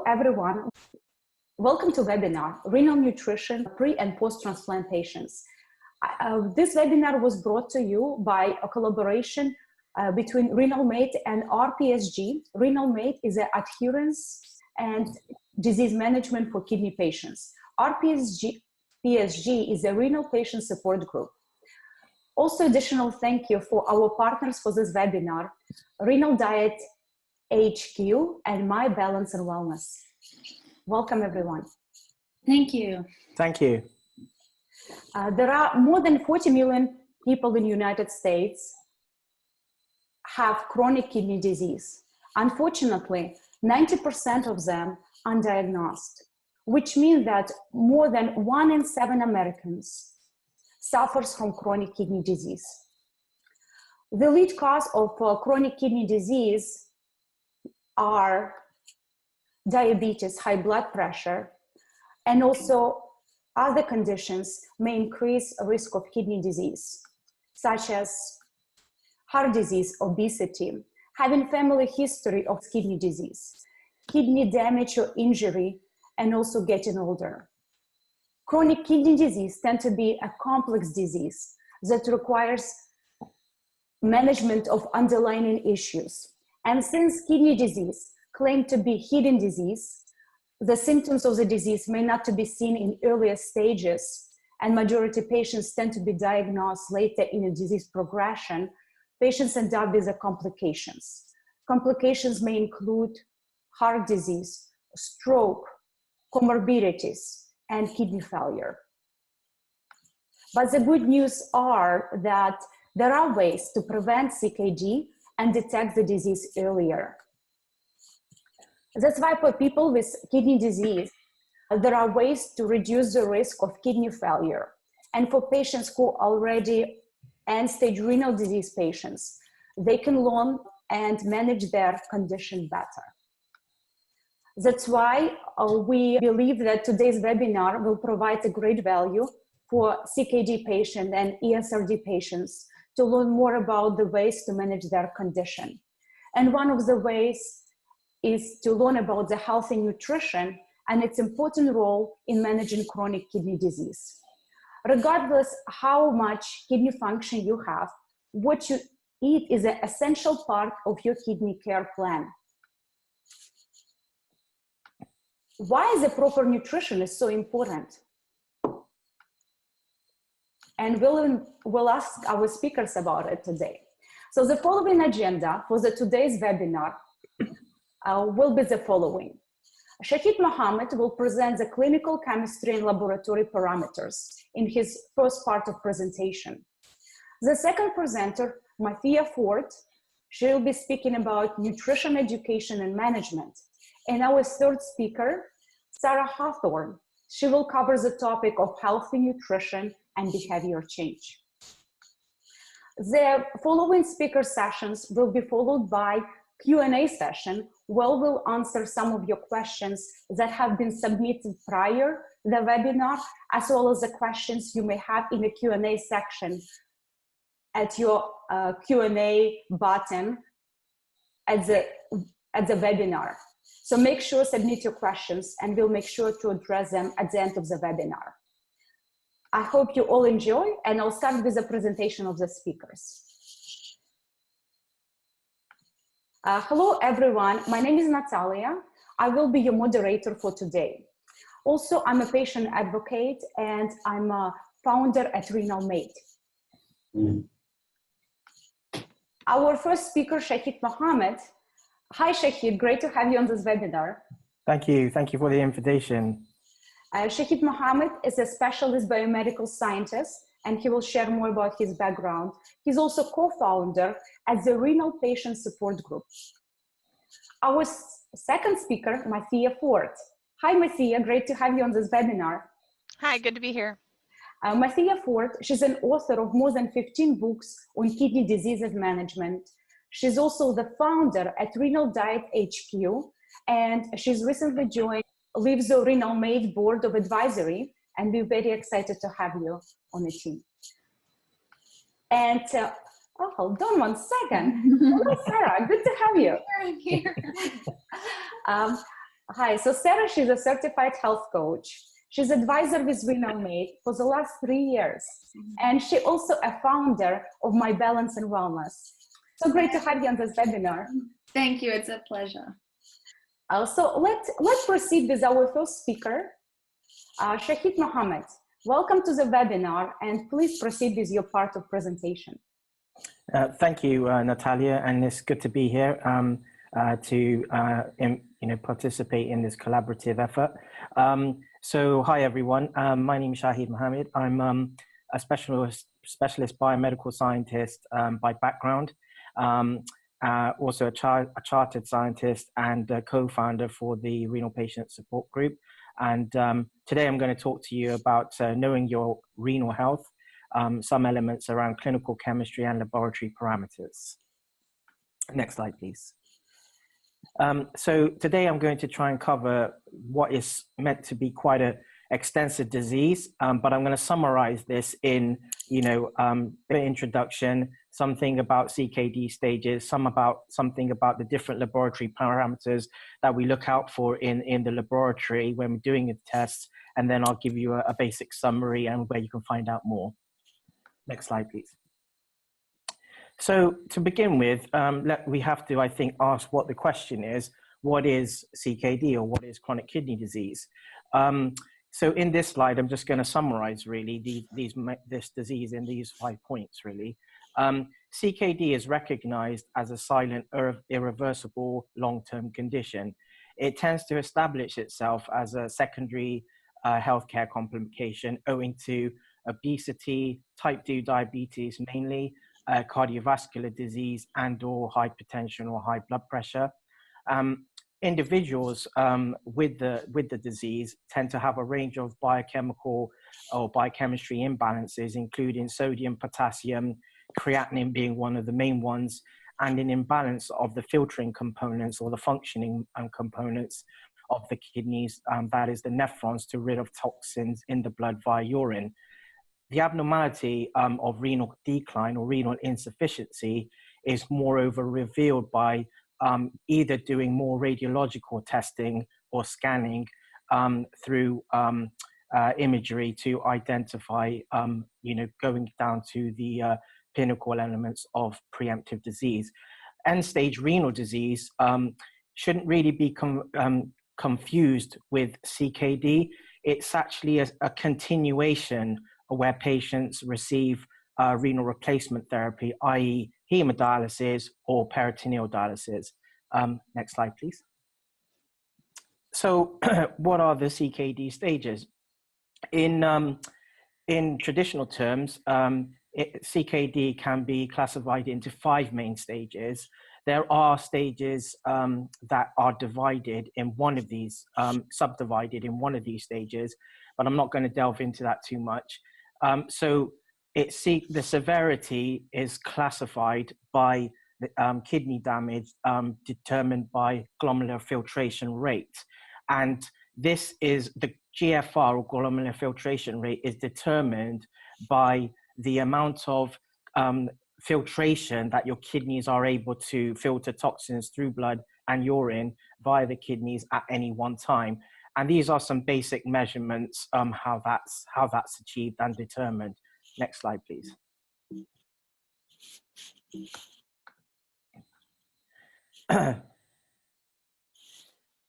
everyone. Welcome to webinar, Renal Nutrition Pre- and Post-Transplant Patients. This webinar was brought to you by a collaboration between Renal Mate and RPSG. Renal Mate is an adherence and disease management for kidney patients. RPSG is a renal patient support group. Also, additional thank you for our partners for this webinar, Renal Diet HQ and My Balance and Wellness. Welcome, everyone. Thank you. Thank you. There are more than 40 million people in the United States have chronic kidney disease. Unfortunately, 90% of them are undiagnosed, which means that more than 1 in 7 Americans suffers from chronic kidney disease. The lead cause of chronic kidney disease are diabetes, high blood pressure, and also other conditions may increase risk of kidney disease, such as heart disease, obesity, having family history of kidney disease, kidney damage or injury, and also getting older. Chronic kidney disease tends to be a complex disease that requires management of underlying issues. And since kidney disease claimed to be hidden disease, the symptoms of the disease may not be seen in earlier stages, and majority patients tend to be diagnosed later in a disease progression. Patients end up with the complications. Complications may include heart disease, stroke, comorbidities, and kidney failure. But the good news are that there are ways to prevent CKD and detect the disease earlier. That's why for people with kidney disease, there are ways to reduce the risk of kidney failure. And for patients who are already end-stage renal disease patients, they can learn and manage their condition better. That's why we believe that today's webinar will provide a great value for CKD patients and ESRD patients to learn more about the ways to manage their condition. And one of the ways is to learn about the healthy nutrition and its important role in managing chronic kidney disease. Regardless how much kidney function you have, what you eat is an essential part of your kidney care plan. Why is the proper nutrition is so important? And we'll ask our speakers about it today. So the following agenda for today's webinar will be the following. Shahid Mohammed will present the clinical chemistry and laboratory parameters in his first part of presentation. The second presenter, Athiya Ford, she will be speaking about nutrition education and management. And our third speaker, Sarah Hawthorne, she will cover the topic of healthy nutrition and behavior change. The following speaker sessions will be followed by Q&A session where we'll answer some of your questions that have been submitted prior to the webinar, as well as the questions you may have in the Q&A section at your Q&A button at the webinar. So make sure to submit your questions and we'll make sure to address them at the end of the webinar. I hope you all enjoy, and I'll start with the presentation of the speakers. Hello, everyone. My name is Natalia. I will be your moderator for today. Also, I'm a patient advocate and I'm a founder at Renal Mate. Our first speaker, Shahid Mohammed. Hi, Shahid. Great to have you on this webinar. Thank you. Thank you for the invitation. Shahid Mohammed is a specialist biomedical scientist, and he will share more about his background. He's also co-founder at the Renal Patient Support Group. Our second speaker, Athiya Ford. Hi, Athiya. Great to have you on this webinar. Hi, good to be here. Athiya Ford, she's an author of more than 15 books on kidney diseases management. She's also the founder at Renal Diet HQ, and she's recently leaves the Renal Mate Board of Advisory, and we're very excited to have you on the team. And oh, hold on one second. Hello, Sarah. Good to have you. Here. Hi, so Sarah, she's a certified health coach. She's advisor with Renal for the last 3 years. And she also a founder of My Balance and Wellness. So great to have you on this webinar. Thank you, it's a pleasure. So let's proceed with our first speaker, Shahid Mohammed. Welcome to the webinar, and please proceed with your part of presentation. Thank you, Natalia, and it's good to be here to participate in this collaborative effort. So hi everyone, my name is Shahid Mohammed. I'm a specialist biomedical scientist by background, also a chartered scientist and co-founder for the Renal Patient Support Group. And today I'm going to talk to you about knowing your renal health, some elements around clinical chemistry and laboratory parameters. Next slide, please. So today I'm going to try and cover what is meant to be quite an extensive disease, but I'm going to summarize this in, an introduction, something about CKD stages, something about the different laboratory parameters that we look out for in the laboratory when we're doing the tests, and then I'll give you a basic summary and where you can find out more. Next slide, please. So to begin with, we have to, I think, ask what the question is. What is CKD, or what is chronic kidney disease? So in this slide, I'm just going to summarize really this disease in these 5 points really. CKD is recognized as a silent, irreversible long-term condition. It tends to establish itself as a secondary healthcare complication owing to obesity, type 2 diabetes mainly, cardiovascular disease, and or hypertension or high blood pressure. Individuals with the disease tend to have a range of biochemical or biochemistry imbalances, including sodium, potassium, creatinine being one of the main ones, and an imbalance of the filtering components or the functioning components of the kidneys, that is the nephrons, to rid of toxins in the blood via urine. The abnormality of renal decline or renal insufficiency is moreover revealed by either doing more radiological testing or scanning through imagery to identify, going down to the pinnacle elements of preemptive disease. End-stage renal disease shouldn't really be confused with CKD. It's actually a continuation where patients receive renal replacement therapy, i.e. hemodialysis or peritoneal dialysis. Next slide, please. So what are the CKD stages? In traditional terms, CKD can be classified into 5 main stages. There are stages that are divided in one of these, subdivided in one of these stages, but I'm not going to delve into that too much. So the severity is classified by the, kidney damage determined by glomerular filtration rate. And this is the GFR, or glomerular filtration rate, is determined by the amount of filtration that your kidneys are able to filter toxins through blood and urine via the kidneys at any one time. And these are some basic measurements, how that's achieved and determined. Next slide, please.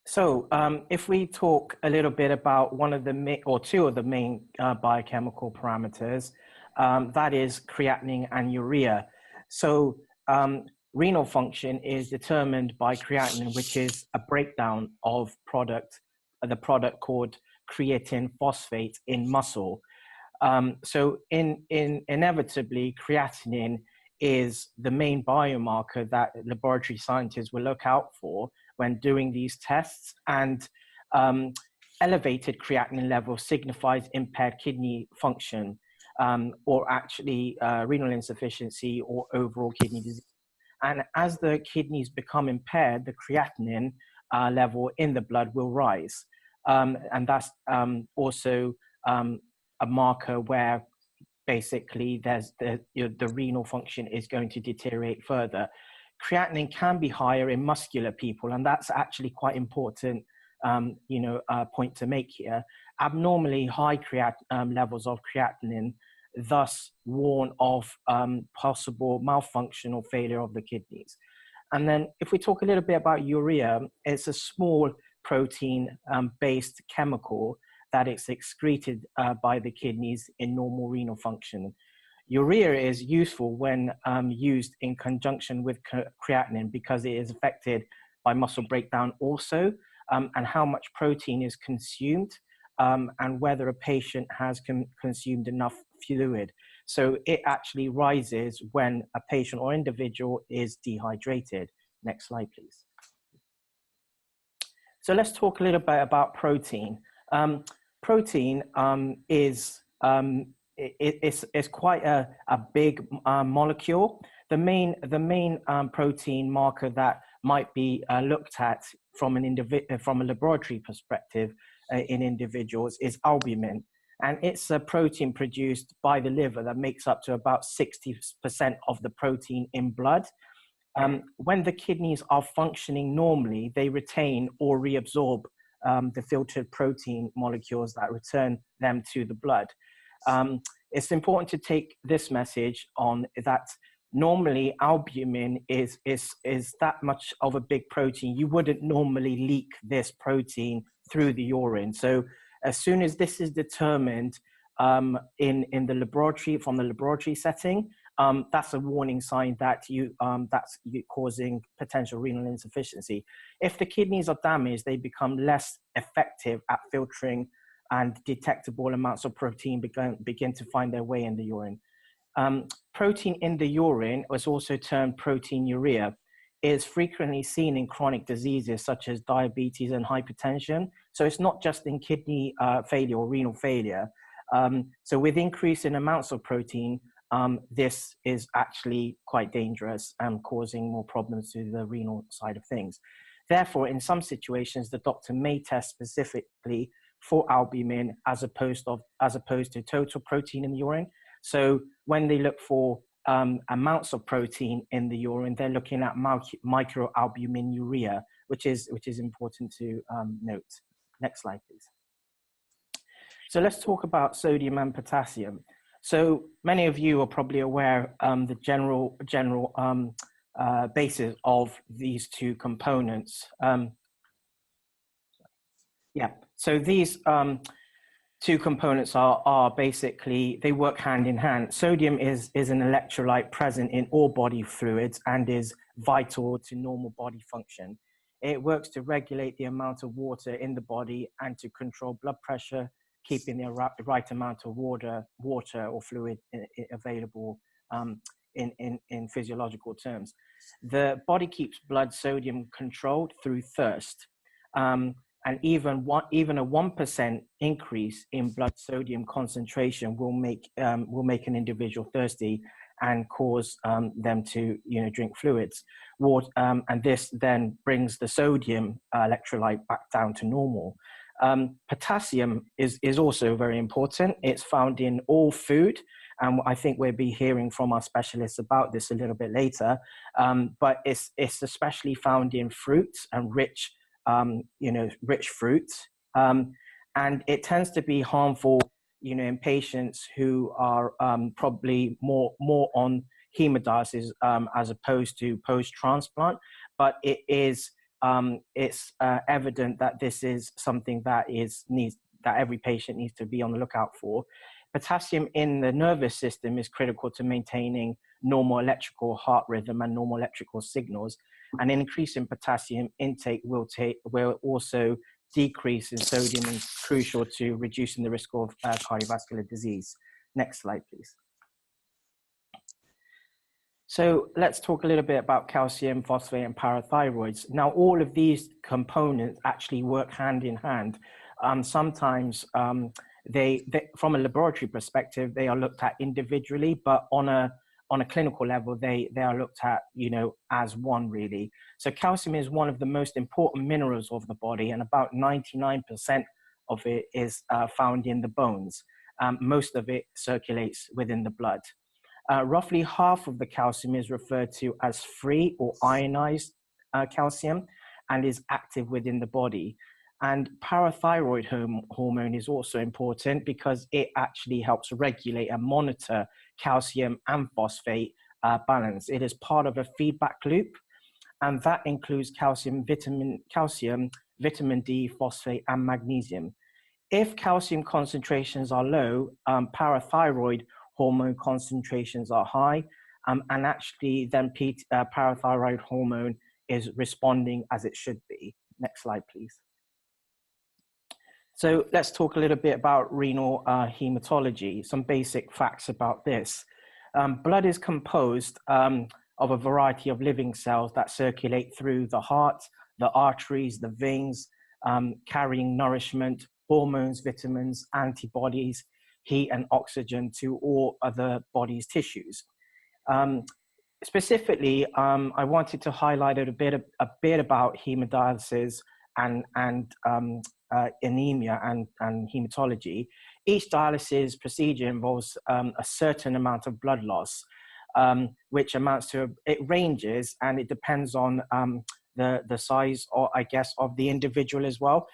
So if we talk a little bit about one of the or two of the main biochemical parameters, that is creatinine and urea. So renal function is determined by creatinine, which is a breakdown of the product called creatine phosphate in muscle. So inevitably, creatinine is the main biomarker that laboratory scientists will look out for when doing these tests, and elevated creatinine level signifies impaired kidney function, or actually renal insufficiency or overall kidney disease. And as the kidneys become impaired, the creatinine level in the blood will rise. And that's also a marker where basically the renal function is going to deteriorate further. Creatinine can be higher in muscular people, and that's actually quite important point to make here. Abnormally high levels of creatinine thus warn of possible malfunction or failure of the kidneys. And then if we talk a little bit about urea, it's a small protein-based chemical that is excreted by the kidneys in normal renal function. Urea is useful when used in conjunction with creatinine because it is affected by muscle breakdown also, and how much protein is consumed, and whether a patient has consumed enough fluid. So it actually rises when a patient or individual is dehydrated. Next slide, please. So let's talk a little bit about protein. Protein is quite a big molecule. The main protein marker that might be looked at from a laboratory perspective in individuals is albumin, and it's a protein produced by the liver that makes up to about 60% of the protein in blood. When the kidneys are functioning normally, they retain or reabsorb the filtered protein molecules that return them to the blood. It's important to take this message on that normally albumin is that much of a big protein. You wouldn't normally leak this protein through the urine. So as soon as this is determined in the laboratory, from the laboratory setting, that's a warning sign that that's causing potential renal insufficiency. If the kidneys are damaged, they become less effective at filtering, and detectable amounts of protein begin to find their way in the urine. Protein in the urine, was also termed protein urea, is frequently seen in chronic diseases such as diabetes and hypertension. So it's not just in kidney failure or renal failure. So with increasing amounts of protein, this is actually quite dangerous and causing more problems to the renal side of things. Therefore, in some situations, the doctor may test specifically for albumin as opposed to total protein in the urine. So when they look for amounts of protein in the urine, they're looking at microalbuminuria, which is important to note. Next slide, please. So let's talk about sodium and potassium. So many of you are probably aware the general basis of these two components. So these two components are basically, they work hand in hand. Sodium is an electrolyte present in all body fluids and is vital to normal body function. It works to regulate the amount of water in the body and to control blood pressure, keeping the right amount of water or fluid available in physiological terms. The body keeps blood sodium controlled through thirst. And even a 1% increase in blood sodium concentration will make an individual thirsty and cause them to drink fluids. And this then brings the sodium electrolyte back down to normal. Potassium is also very important. It's found in all food, and I think we'll be hearing from our specialists about this a little bit later. But it's especially found in fruits and rich fruits, and it tends to be harmful, in patients who are probably more on hemodialysis as opposed to post-transplant. But it's evident that this is something that every patient needs to be on the lookout for. Potassium in the nervous system is critical to maintaining normal electrical heart rhythm and normal electrical signals. And an increase in potassium intake will also decrease in sodium, and crucial to reducing the risk of cardiovascular disease. Next slide, please. So let's talk a little bit about calcium, phosphate, and parathyroids. Now, all of these components actually work hand in hand. Sometimes they, from a laboratory perspective, they are looked at individually, but on a clinical level, they are looked at, as one really. So calcium is one of the most important minerals of the body, and about 99% of it is found in the bones. Most of it circulates within the blood. Roughly half of the calcium is referred to as free or ionized calcium and is active within the body. And parathyroid hormone is also important because it actually helps regulate and monitor calcium and phosphate balance. It is part of a feedback loop, and that includes calcium, vitamin D, phosphate, and magnesium. If calcium concentrations are low, parathyroid hormone concentrations are high, and actually then parathyroid hormone is responding as it should be. Next slide, please. So let's talk a little bit about renal hematology, some basic facts about this. Blood is composed of a variety of living cells that circulate through the heart, the arteries, the veins, carrying nourishment, hormones, vitamins, antibodies, heat and oxygen to all other body's tissues. Specifically, I wanted to highlight a bit about hemodialysis and anemia and hematology. Each dialysis procedure involves a certain amount of blood loss, which amounts to, it ranges and it depends on the size, or I guess, of the individual as well.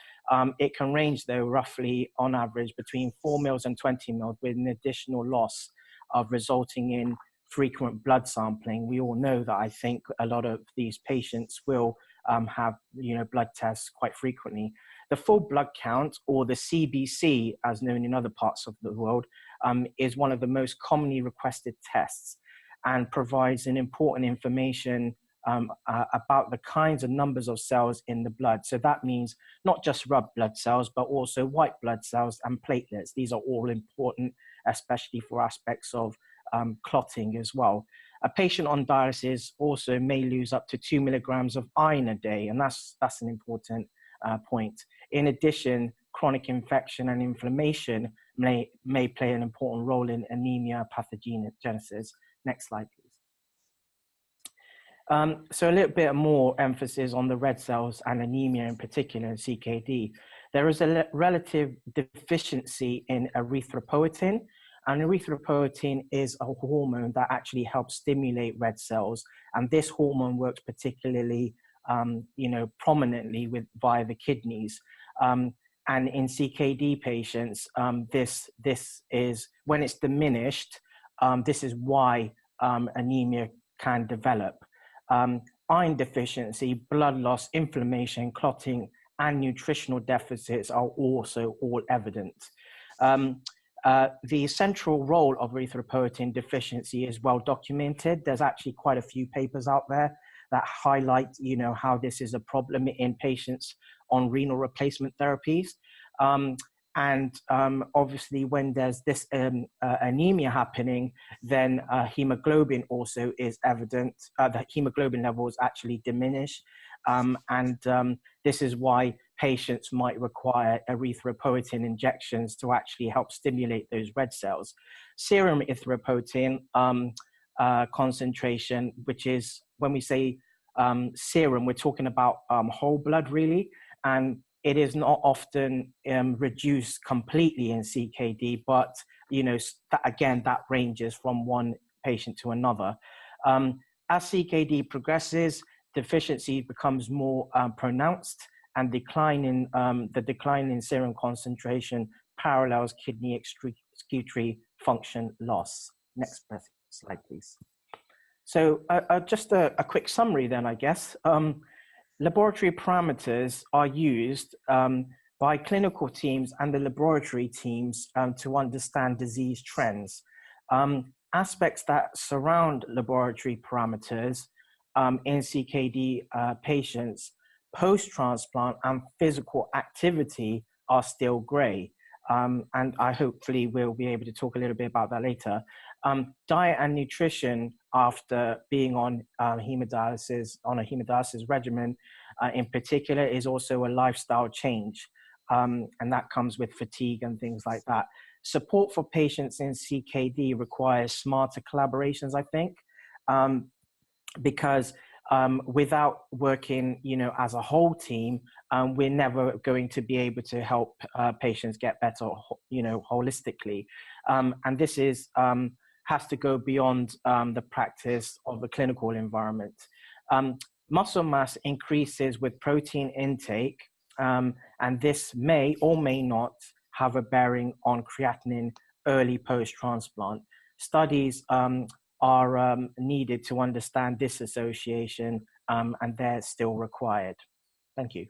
It can range though roughly on average between 4 mils and 20 mils, with an additional loss of resulting in frequent blood sampling. We all know that I think a lot of these patients will have blood tests quite frequently. The full blood count, or the CBC as known in other parts of the world, is one of the most commonly requested tests and provides an important information about the kinds of numbers of cells in the blood. So that means not just red blood cells, but also white blood cells and platelets. These are all important, especially for aspects of clotting as well. A patient on dialysis also may lose up to 2 milligrams of iron a day, and that's an important point. In addition, chronic infection and inflammation may play an important role in anemia pathogenesis. Next slide, please. So a little bit more emphasis on the red cells and anemia in particular in CKD. There is a relative deficiency in erythropoietin, and erythropoietin is a hormone that actually helps stimulate red cells, and this hormone works particularly prominently via the kidneys. And in CKD patients, this is, when it's diminished, this is why anemia can develop. Iron deficiency, blood loss, inflammation, clotting, and nutritional deficits are also all evident. The central role of erythropoietin deficiency is well documented. There's actually quite a few papers out there that highlight, how this is a problem in patients on renal replacement therapies. Obviously, when there's this anemia happening, then hemoglobin also is evident. The hemoglobin levels actually diminish. This is why patients might require erythropoietin injections to actually help stimulate those red cells. Serum erythropoietin concentration, which is, when we say serum, we're talking about whole blood really, and it is not often reduced completely in CKD, but that ranges from one patient to another. As CKD progresses, deficiency becomes more pronounced, and the decline in serum concentration parallels kidney excretory function loss. Next slide, please. So just a quick summary then, I guess. Laboratory parameters are used by clinical teams and the laboratory teams to understand disease trends. Aspects that surround laboratory parameters in CKD patients post-transplant and physical activity are still gray. And I hopefully will be able to talk a little bit about that later. Diet and nutrition after being on hemodialysis, on a hemodialysis regimen in particular, is also a lifestyle change. And that comes with fatigue and things like that. Support for patients in CKD requires smarter collaborations, I think, because without working, as a whole team, we're never going to be able to help patients get better, holistically. And this is has to go beyond the practice of the clinical environment. Muscle mass increases with protein intake, and this may or may not have a bearing on creatinine early post-transplant. Studies are needed to understand this association, and they're still required. Thank you.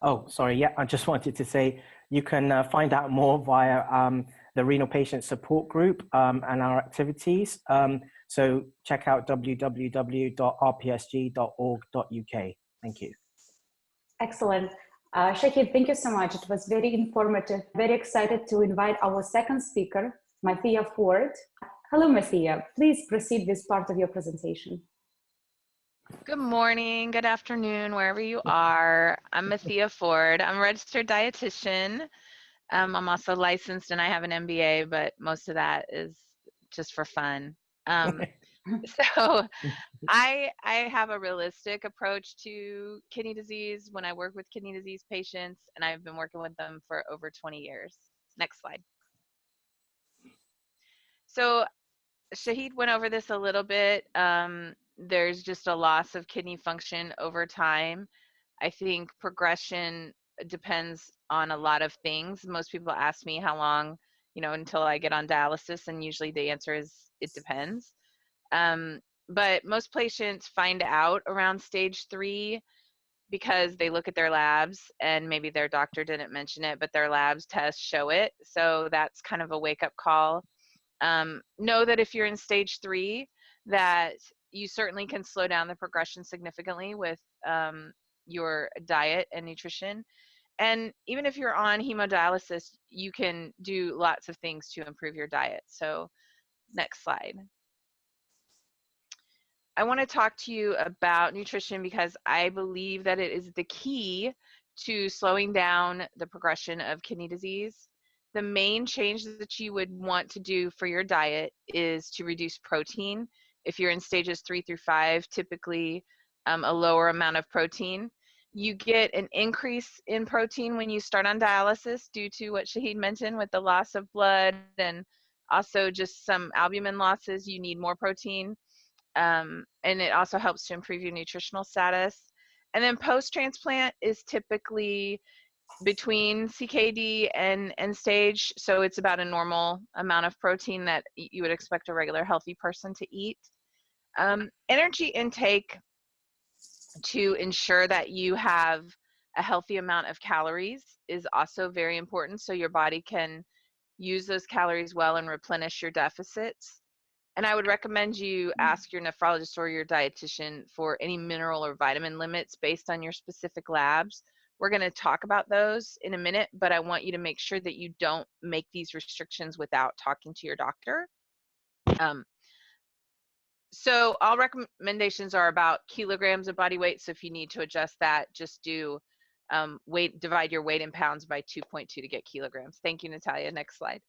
Oh, sorry. Yeah, I just wanted to say you can find out more via the Renal Patient Support Group and our activities. So check out www.rpsg.org.uk. Thank you. Excellent. Shahid, thank you so much. It was very informative. Very excited to invite our second speaker, Athiya Ford. Hello, Athiya. Please proceed with part of your presentation. Good morning, good afternoon, wherever you are. I'm Athiya Ford. I'm a registered dietitian. I'm also licensed and I have an MBA, but most of that is just for fun. So I have a realistic approach to kidney disease when I work with kidney disease patients, and I've been working with them for over 20 years. Next slide. So Shahid went over this a little bit. There's just a loss of kidney function over time. I think progression depends on a lot of things. Most people ask me how long, until I get on dialysis, and usually the answer is it depends. But most patients find out around stage 3 because they look at their labs and maybe their doctor didn't mention it, but their labs tests show it. So that's kind of a wake-up call. Know that if you're in stage 3, that you certainly can slow down the progression significantly with your diet and nutrition. And even if you're on hemodialysis, you can do lots of things to improve your diet. So next slide. I want to talk to you about nutrition because I believe that it is the key to slowing down the progression of kidney disease. The main change that you would want to do for your diet is to reduce protein. If you're in stages 3 through 5, typically a lower amount of protein. You get an increase in protein when you start on dialysis due to what Shahid mentioned with the loss of blood and also just some albumin losses. You need more protein. And it also helps to improve your nutritional status. And then post-transplant is typically between CKD and end stage, so it's about a normal amount of protein that you would expect a regular healthy person to eat. Energy intake to ensure that you have a healthy amount of calories is also very important, so your body can use those calories well and replenish your deficits. And I would recommend you ask your nephrologist or your dietitian for any mineral or vitamin limits based on your specific labs. We're going to talk about those in a minute, but I want you to make sure that you don't make these restrictions without talking to your doctor. So all recommendations are about kilograms of body weight. So if you need to adjust that, just do divide your weight in pounds by 2.2 to get kilograms. Thank you, Natalia. Next slide.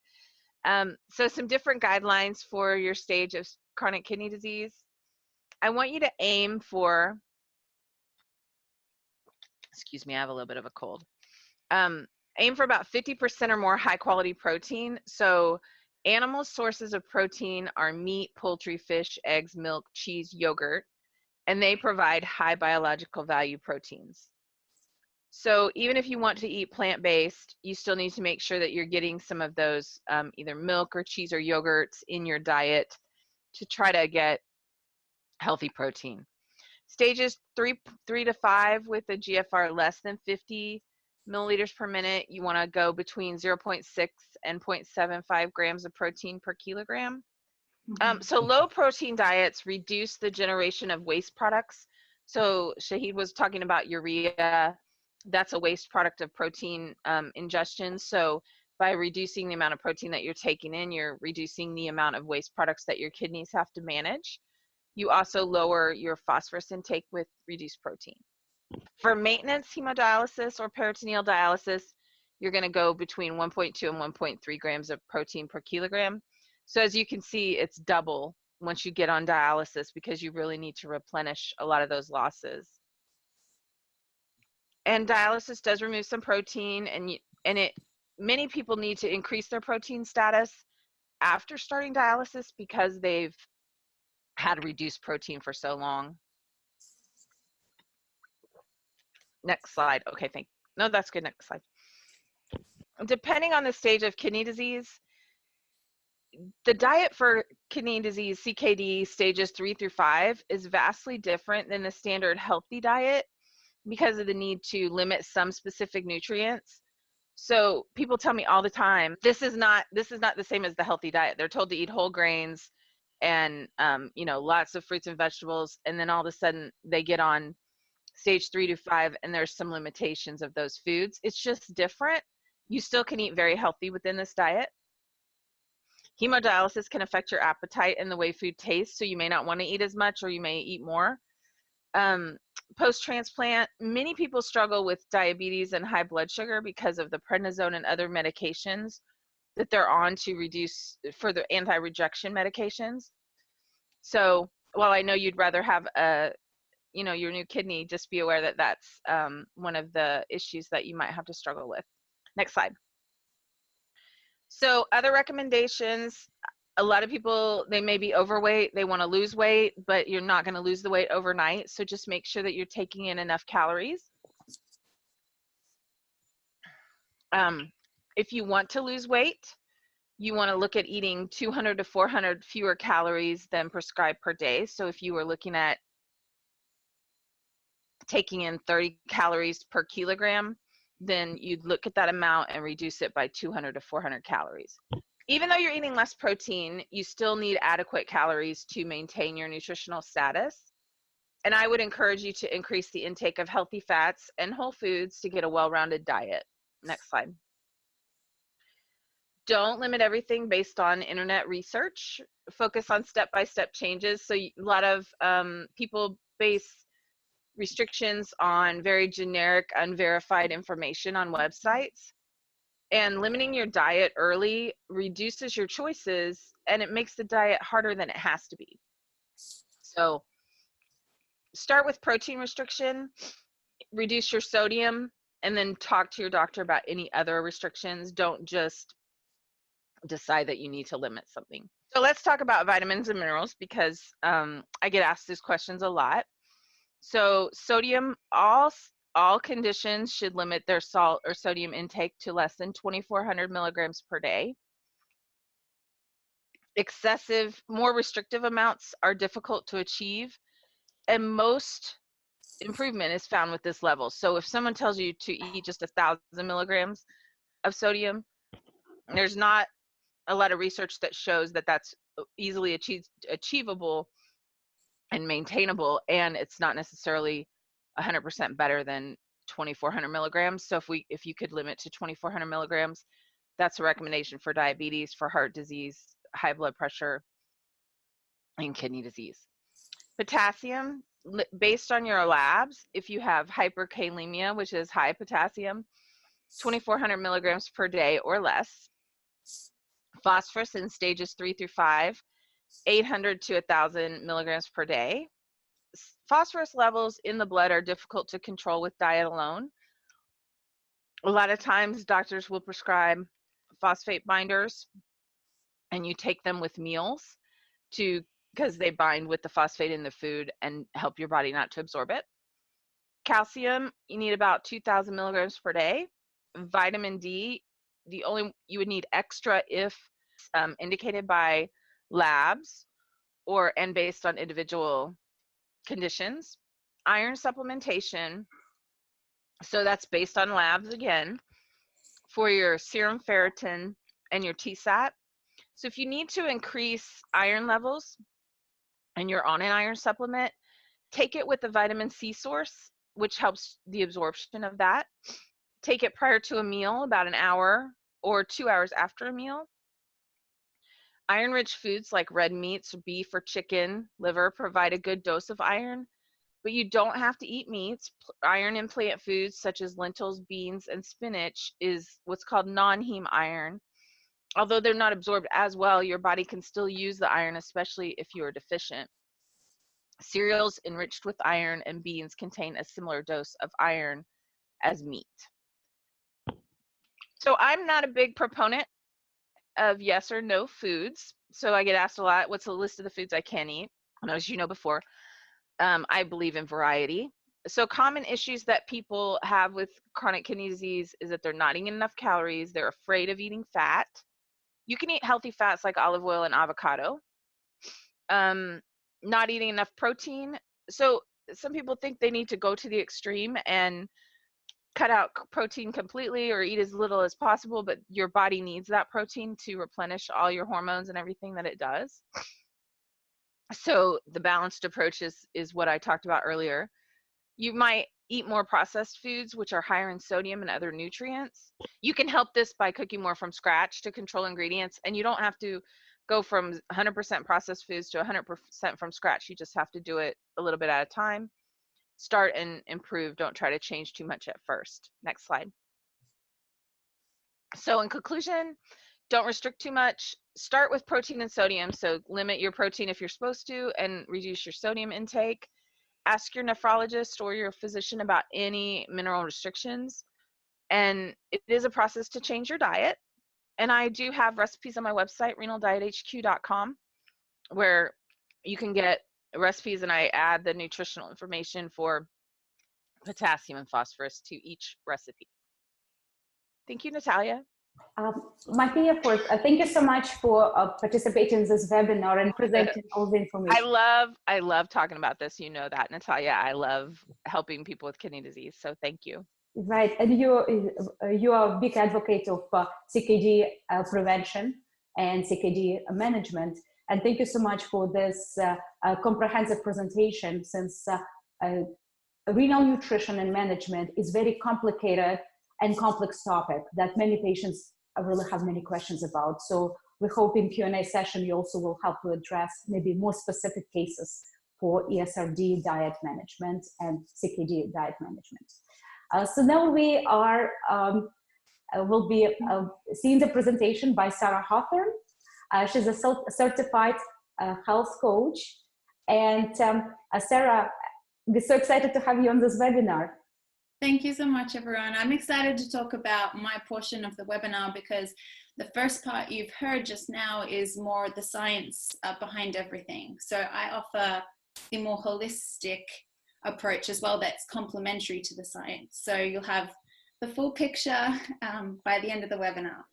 So some different guidelines for your stage of chronic kidney disease. I want you to aim for, excuse me, I have a little bit of a cold. Aim for about 50% or more high quality protein. So animal sources of protein are meat, poultry, fish, eggs, milk, cheese, yogurt, and they provide high biological value proteins. So even if you want to eat plant-based, you still need to make sure that you're getting some of those either milk or cheese or yogurts in your diet to try to get healthy protein. Stages 3 to 5 with a GFR less than 50 milliliters per minute, you want to go between 0.6 and 0.75 grams of protein per kilogram. So low protein diets reduce the generation of waste products. So Shahid was talking about urea. That's a waste product of protein ingestion. So by reducing the amount of protein that you're taking in, you're reducing the amount of waste products that your kidneys have to manage. You also lower your phosphorus intake with reduced protein. For maintenance hemodialysis or peritoneal dialysis, you're going to go between 1.2 and 1.3 grams of protein per kilogram. So as you can see, it's double once you get on dialysis because you really need to replenish a lot of those losses. And dialysis does remove some protein, and many people need to increase their protein status after starting dialysis because they've had reduced protein for so long. Next slide. Okay, no, that's good. Next slide. Depending on the stage of kidney disease, the diet for kidney disease, CKD stages 3 through 5, is vastly different than the standard healthy diet because of the need to limit some specific nutrients. So people tell me all the time, this is not the same as the healthy diet. They're told to eat whole grains and lots of fruits and vegetables, and then all of a sudden they get on stage 3 to 5 and there's some limitations of those foods. It's just different. You still can eat very healthy within this diet. Hemodialysis can affect your appetite and the way food tastes, so you may not want to eat as much or you may eat more. Post-transplant, many people struggle with diabetes and high blood sugar because of the prednisone and other medications that they're on to reduce for the anti-rejection medications. So while I know you'd rather have your new kidney, just be aware that that's one of the issues that you might have to struggle with. Next slide. So other recommendations, a lot of people, they may be overweight, they want to lose weight, but you're not going to lose the weight overnight. So just make sure that you're taking in enough calories. If you want to lose weight, you want to look at eating 200 to 400 fewer calories than prescribed per day. So if you were looking at taking in 30 calories per kilogram, then you'd look at that amount and reduce it by 200 to 400 calories. Even though you're eating less protein, you still need adequate calories to maintain your nutritional status. And I would encourage you to increase the intake of healthy fats and whole foods to get a well-rounded diet. Next slide. Don't limit everything based on internet research. Focus on step-by-step changes. So a lot of people base restrictions on very generic, unverified information on websites. And limiting your diet early reduces your choices, and it makes the diet harder than it has to be. So start with protein restriction, reduce your sodium, and then talk to your doctor about any other restrictions. Don't just decide that you need to limit something. So let's talk about vitamins and minerals, because I get asked these questions a lot. So sodium, all conditions should limit their salt or sodium intake to less than 2,400 milligrams per day. Excessive, more restrictive amounts are difficult to achieve, and most improvement is found with this level. So if someone tells you to eat just 1,000 milligrams of sodium, there's not a lot of research that shows that that's easily achievable and maintainable, and it's not necessarily 100% better than 2,400 milligrams. So if you could limit to 2,400 milligrams, that's a recommendation for diabetes, for heart disease, high blood pressure, and kidney disease. Potassium, based on your labs, if you have hyperkalemia, which is high potassium, 2,400 milligrams per day or less. Phosphorus in stages 3 through 5, 800 to 1,000 milligrams per day. Phosphorus levels in the blood are difficult to control with diet alone. A lot of times doctors will prescribe phosphate binders, and you take them with meals because they bind with the phosphate in the food and help your body not to absorb it. Calcium, you need about 2,000 milligrams per day. Vitamin D, you would need extra if indicated by labs and based on individual conditions. Iron supplementation, so that's based on labs again, for your serum ferritin and your TSAT. So if you need to increase iron levels and you're on an iron supplement, take it with a vitamin C source, which helps the absorption of that. Take it prior to a meal, about an hour or 2 hours after a meal. Iron-rich foods like red meats, beef or chicken, liver provide a good dose of iron, but you don't have to eat meats. Iron in plant foods such as lentils, beans, and spinach is what's called non-heme iron. Although they're not absorbed as well, your body can still use the iron, especially if you are deficient. Cereals enriched with iron and beans contain a similar dose of iron as meat. So I'm not a big proponent of yes or no foods. So I get asked a lot, what's the list of the foods I can eat? And as you know before, I believe in variety. So common issues that people have with chronic kidney disease is that they're not eating enough calories. They're afraid of eating fat. You can eat healthy fats like olive oil and avocado. Not eating enough protein. So some people think they need to go to the extreme and cut out protein completely or eat as little as possible, but your body needs that protein to replenish all your hormones and everything that it does. So the balanced approach is what I talked about earlier. You might eat more processed foods, which are higher in sodium and other nutrients. You can help this by cooking more from scratch to control ingredients, and you don't have to go from 100% processed foods to 100% from scratch. You just have to do it a little bit at a time. Start and improve. Don't try to change too much at first. Next slide. So in conclusion, don't restrict too much. Start with protein and sodium. So limit your protein if you're supposed to and reduce your sodium intake. Ask your nephrologist or your physician about any mineral restrictions. And it is a process to change your diet. And I do have recipes on my website, renaldiethq.com, where you can get recipes, and I add the nutritional information for potassium and phosphorus to each recipe. Thank you, Natalia. Athiya Ford, thank you so much for participating in this webinar and presenting all the information. I love talking about this. You know that, Natalia. I love helping people with kidney disease. So thank you. Right, and you are a big advocate of CKD prevention and CKD management. And thank you so much for this comprehensive presentation, since renal nutrition and management is very complicated and complex topic that many patients really have many questions about. So we hope in Q&A session you also will help to address maybe more specific cases for ESRD diet management and CKD diet management. So now we are will be seeing the presentation by Sarah Hawthorne. She's a certified health coach. And Sarah, we're so excited to have you on this webinar. Thank you so much, everyone. I'm excited to talk about my portion of the webinar because the first part you've heard just now is more the science behind everything. So I offer the more holistic approach as well that's complementary to the science. So you'll have the full picture by the end of the webinar.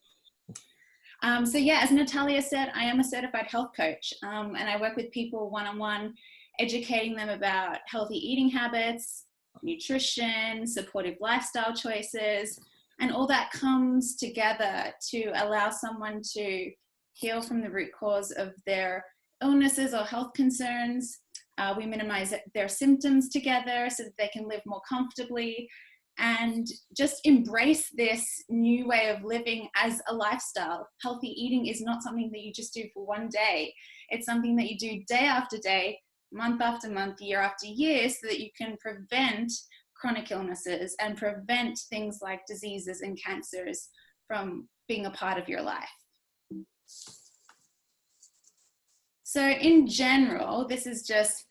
So yeah, as Natalia said, I am a certified health coach, and I work with people one-on-one, educating them about healthy eating habits, nutrition, supportive lifestyle choices, and all that comes together to allow someone to heal from the root cause of their illnesses or health concerns. We minimize their symptoms together so that they can live more comfortably and just embrace this new way of living as a lifestyle. Healthy eating is not something that you just do for one day. It's something that you do day after day, month after month, year after year, so that you can prevent chronic illnesses and prevent things like diseases and cancers from being a part of your life. So in general, this is just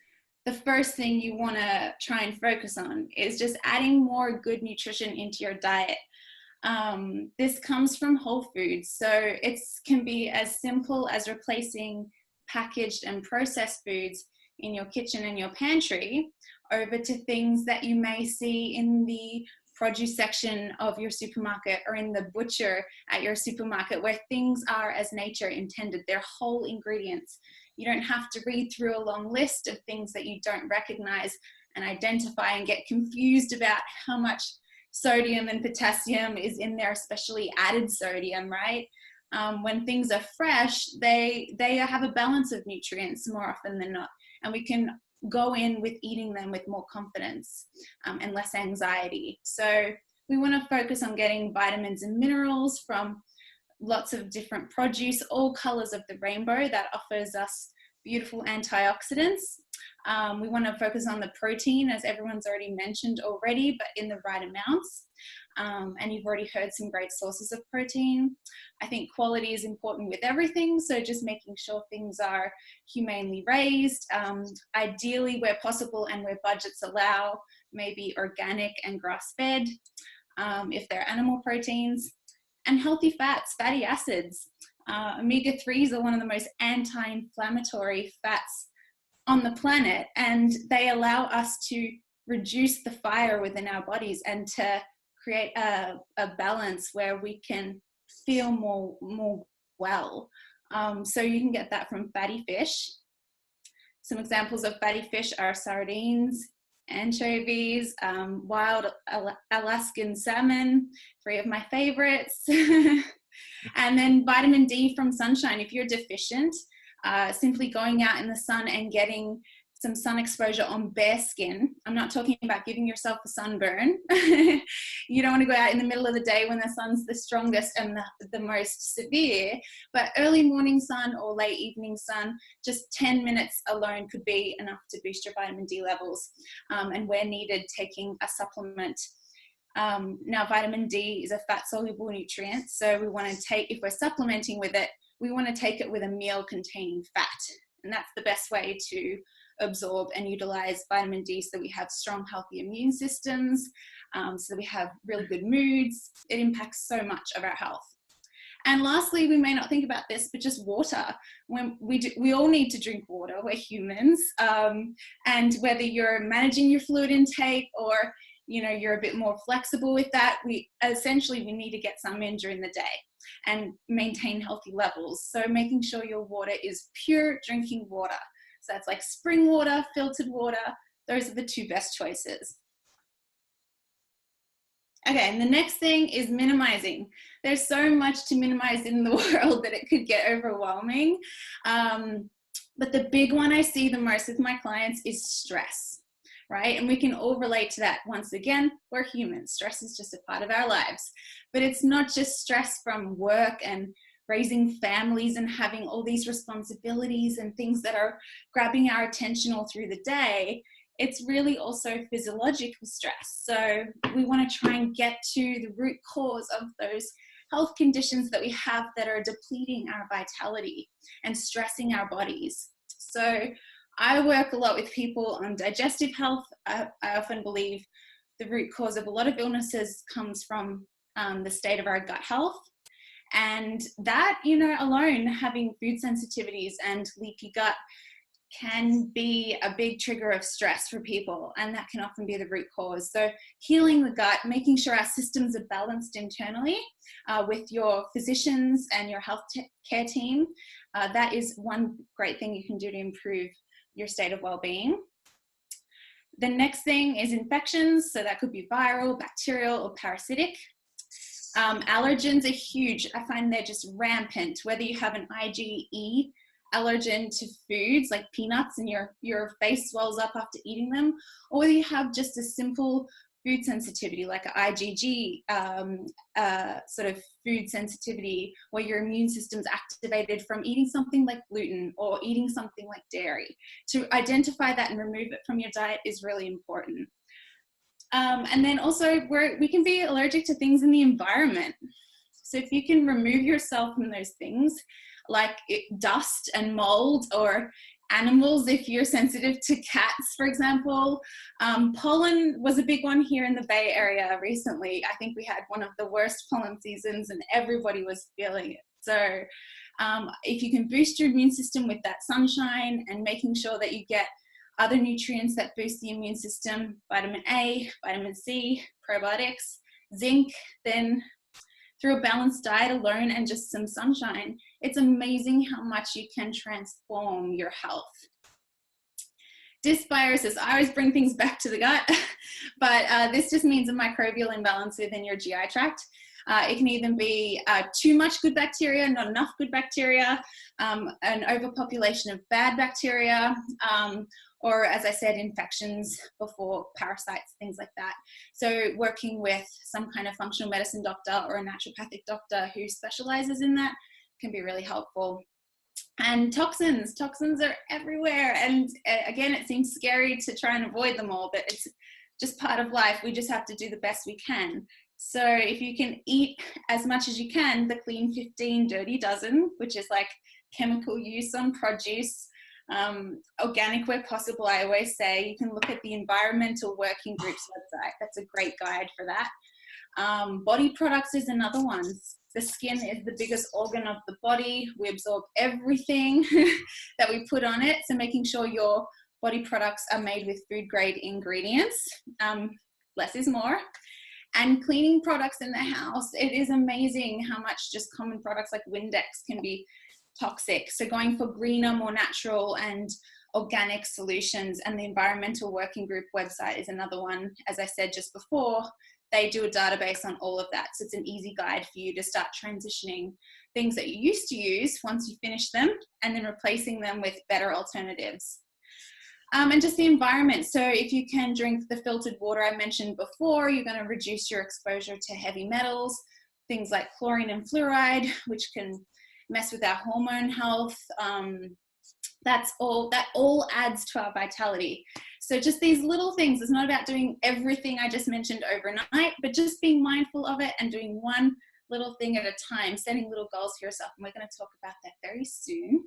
the first thing you want to try and focus on is just adding more good nutrition into your diet. This comes from whole foods. So it can be as simple as replacing packaged and processed foods in your kitchen and your pantry over to things that you may see in the produce section of your supermarket or in the butcher at your supermarket, where things are as nature intended. They're whole ingredients. You don't have to read through a long list of things that you don't recognize and identify and get confused about how much sodium and potassium is in there, especially added sodium, right? When things are fresh, they have a balance of nutrients more often than not. And we can go in with eating them with more confidence and less anxiety. So we want to focus on getting vitamins and minerals from lots of different produce, all colors of the rainbow that offers us beautiful antioxidants. We want to focus on the protein, as everyone's already mentioned already, but in the right amounts. And you've already heard some great sources of protein. I think quality is important with everything, so just making sure things are humanely raised, ideally where possible and where budgets allow, maybe organic and grass-fed, if they're animal proteins, and healthy fats, fatty acids. Omega-3s are one of the most anti-inflammatory fats on the planet, and they allow us to reduce the fire within our bodies and to create a balance where we can feel more well. So you can get that from fatty fish. Some examples of fatty fish are sardines, anchovies, wild Alaskan salmon, 3 of my favorites. And then vitamin D from sunshine. If you're deficient, simply going out in the sun and getting some sun exposure on bare skin. I'm not talking about giving yourself a sunburn. You don't want to go out in the middle of the day when the sun's the strongest and the most severe, but early morning sun or late evening sun, just 10 minutes alone could be enough to boost your vitamin D levels. And where needed, taking a supplement. Now, vitamin D is a fat-soluble nutrient, so we want to take, if we're supplementing with it, we want to take it with a meal containing fat. And that's the best way to absorb and utilize vitamin D so that we have strong, healthy immune systems, so that we have really good moods. It impacts so much of our health. And lastly, we may not think about this, but just water. When we all need to drink water, we're humans. And whether you're managing your fluid intake or you're a bit more flexible with that, we need to get some in during the day and maintain healthy levels. So making sure your water is pure drinking water. So that's like spring water, filtered water. Those are the 2 best choices. Okay, and the next thing is minimizing. There's so much to minimize in the world that it could get overwhelming. But the big one I see the most with my clients is stress, right? And we can all relate to that. Once again, we're humans. Stress is just a part of our lives. But it's not just stress from work and raising families and having all these responsibilities and things that are grabbing our attention all through the day. It's really also physiological stress. So we want to try and get to the root cause of those health conditions that we have that are depleting our vitality and stressing our bodies. So I work a lot with people on digestive health. I often believe the root cause of a lot of illnesses comes from the state of our gut health. And that, alone, having food sensitivities and leaky gut can be a big trigger of stress for people, and that can often be the root cause. So healing the gut, making sure our systems are balanced internally with your physicians and your health care team, that is one great thing you can do to improve your state of well-being. The next thing is infections. So that could be viral, bacterial, or parasitic. Allergens are huge. I find they're just rampant. Whether you have an IgE allergen to foods like peanuts and your face swells up after eating them, or whether you have just a simple food sensitivity like an IgG sort of food sensitivity where your immune system's activated from eating something like gluten or eating something like dairy. To identify that and remove it from your diet is really important. And then also we can be allergic to things in the environment. So if you can remove yourself from those things like dust and mold, or animals, if you're sensitive to cats, for example. Pollen was a big one here in the Bay Area recently. I think we had one of the worst pollen seasons and everybody was feeling it. So if you can boost your immune system with that sunshine and making sure that you get other nutrients that boost the immune system, vitamin A, vitamin C, probiotics, zinc, then through a balanced diet alone and just some sunshine, it's amazing how much you can transform your health. Dysbiosis, I always bring things back to the gut, but this just means a microbial imbalance within your GI tract. It can even be too much good bacteria, not enough good bacteria, an overpopulation of bad bacteria, or as I said, infections before, parasites, things like that. So working with some kind of functional medicine doctor or a naturopathic doctor who specializes in that can be really helpful. And toxins are everywhere. And again, it seems scary to try and avoid them all, but it's just part of life. We just have to do the best we can. So if you can eat as much as you can, the clean 15, dirty dozen, which is like chemical use on produce, organic where possible. I always say you can look at the Environmental Working Group's website. That's a great guide for that. Body products is another one. The skin is the biggest organ of the body. We absorb everything that we put on it. So making sure your body products are made with food grade ingredients. Less is more. And cleaning products in the house, it is amazing how much just common products like Windex can be toxic. So going for greener, more natural and organic solutions, and the Environmental Working Group website is another one. As I said just before, they do a database on all of that. So it's an easy guide for you to start transitioning things that you used to use once you finish them, and then replacing them with better alternatives. And just the environment. So if you can drink the filtered water I mentioned before, you're going to reduce your exposure to heavy metals, things like chlorine and fluoride, which can mess with our hormone health. That all adds to our vitality. So just these little things, it's not about doing everything I just mentioned overnight, but just being mindful of it and doing one little thing at a time, setting little goals for yourself. And we're going to talk about that very soon.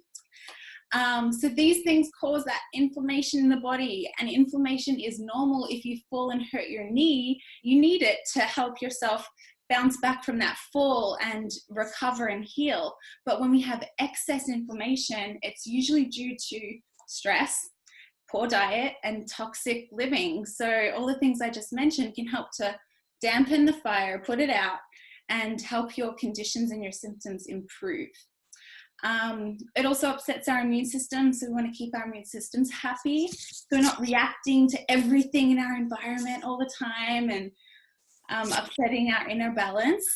So these things cause that inflammation in the body, and inflammation is normal. If you fall and hurt your knee, you need it to help yourself bounce back from that fall and recover and heal. But when we have excess inflammation, it's usually due to stress, poor diet, and toxic living. So all the things I just mentioned can help to dampen the fire, put it out, and help your conditions and your symptoms improve. It also upsets our immune system, so we want to keep our immune systems happy, so we're not reacting to everything in our environment all the time and upsetting our inner balance.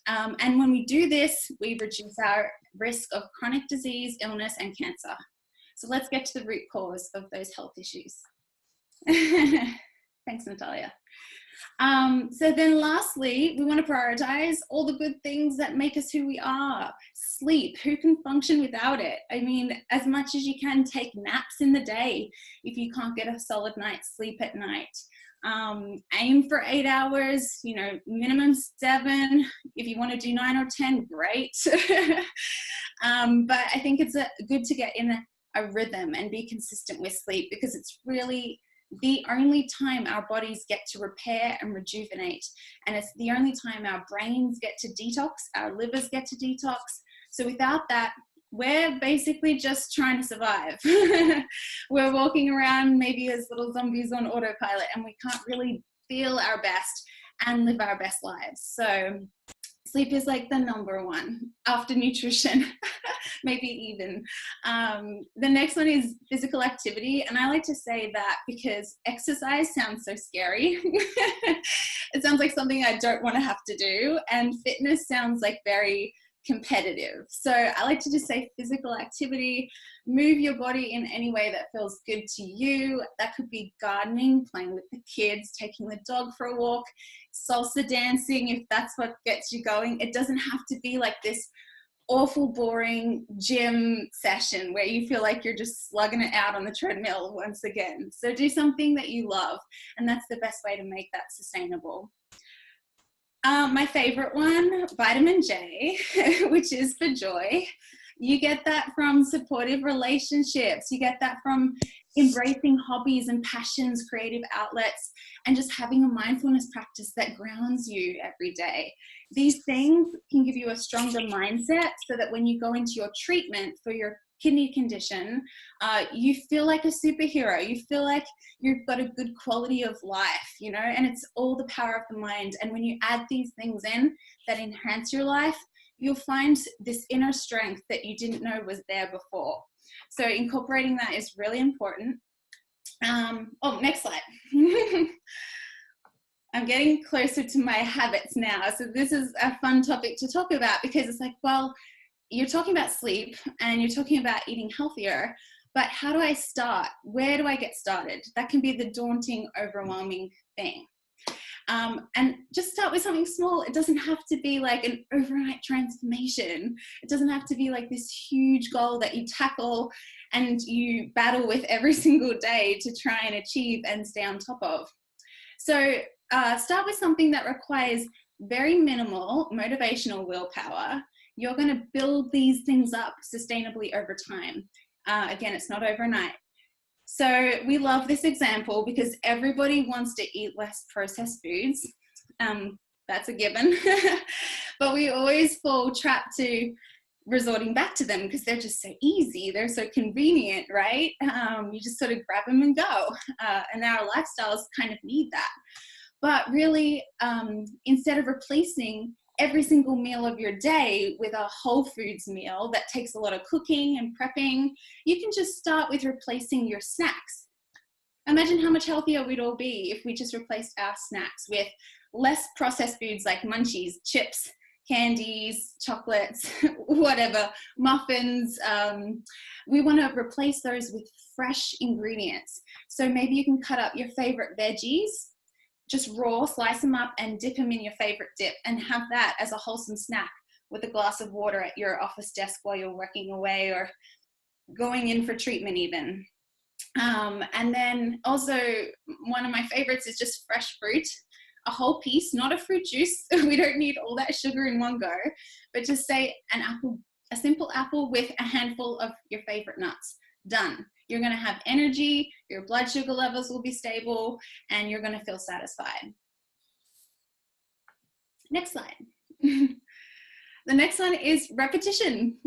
And when we do this, we reduce our risk of chronic disease, illness, and cancer. So let's get to the root cause of those health issues. Thanks, Natalia. So then lastly, we want to prioritize all the good things that make us who we are. Sleep, who can function without it? I mean, as much as you can, take naps in the day if you can't get a solid night's sleep at night. Aim for 8 hours, you know, minimum 7. If you want to do 9 or 10, great. But I think it's good to get in a rhythm and be consistent with sleep, because it's really the only time our bodies get to repair and rejuvenate. And it's the only time our brains get to detox, our livers get to detox. So without that, we're basically just trying to survive. We're walking around maybe as little zombies on autopilot, and we can't really feel our best and live our best lives. So sleep is like the number one after nutrition, maybe even. The next one is physical activity. And I like to say that because exercise sounds so scary. It sounds like something I don't want to have to do. And fitness sounds like very competitive. So I like to just say physical activity. Move your body in any way that feels good to you. That could be gardening, playing with the kids, taking the dog for a walk, salsa dancing if that's what gets you going. It doesn't have to be like this awful boring gym session where you feel like you're just slugging it out on the treadmill once again. So do something that you love, and that's the best way to make that sustainable. My favorite one, vitamin J, which is for joy. You get that from supportive relationships. You get that from embracing hobbies and passions, creative outlets, and just having a mindfulness practice that grounds you every day. These things can give you a stronger mindset so that when you go into your treatment for your kidney condition, you feel like a superhero. You feel like you've got a good quality of life, you know, and it's all the power of the mind. And when you add these things in that enhance your life, you'll find this inner strength that you didn't know was there before. So incorporating that is really important. Next slide. I'm getting closer to my habits now. So this is a fun topic to talk about, because it's like, well, you're talking about sleep and you're talking about eating healthier, but how do I start? Where do I get started? That can be the daunting, overwhelming thing. And just start with something small. It doesn't have to be like an overnight transformation. It doesn't have to be like this huge goal that you tackle and you battle with every single day to try and achieve and stay on top of. So start with something that requires very minimal motivational willpower. You're going to build these things up sustainably over time. Again, it's not overnight. So we love this example because everybody wants to eat less processed foods. That's a given. But we always fall trapped to resorting back to them because they're just so easy, they're so convenient, right? You just sort of grab them and go, and our lifestyles kind of need that. But really, instead of replacing every single meal of your day with a whole foods meal that takes a lot of cooking and prepping, you can just start with replacing your snacks. Imagine how much healthier we'd all be if we just replaced our snacks with less processed foods like munchies, chips, candies, chocolates, whatever, muffins. We want to replace those with fresh ingredients. So maybe you can cut up your favorite veggies, just raw, slice them up and dip them in your favorite dip and have that as a wholesome snack with a glass of water at your office desk while you're working away or going in for treatment even. And then also one of my favorites is just fresh fruit, a whole piece, not a fruit juice. We don't need all that sugar in one go, but just say an apple, a simple apple with a handful of your favorite nuts. Done. You're going to have energy, your blood sugar levels will be stable, and you're going to feel satisfied. Next slide. The next one is repetition.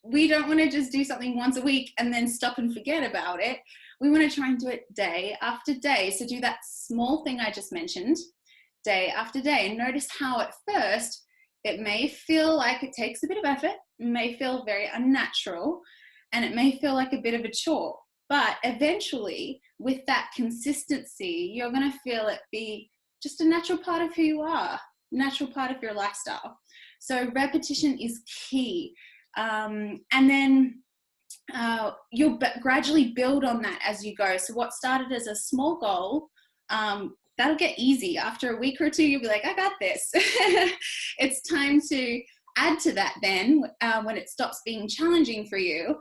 We don't want to just do something once a week and then stop and forget about it. We want to try and do it day after day. So do that small thing I just mentioned, day after day. And notice how at first it may feel like it takes a bit of effort, it may feel very unnatural, and it may feel like a bit of a chore. But eventually, with that consistency, you're going to feel it be just a natural part of who you are, natural part of your lifestyle. So repetition is key. And then you'll gradually build on that as you go. So what started as a small goal, that'll get easy. After a week or two, you'll be like, I got this. It's time to add to that then when it stops being challenging for you,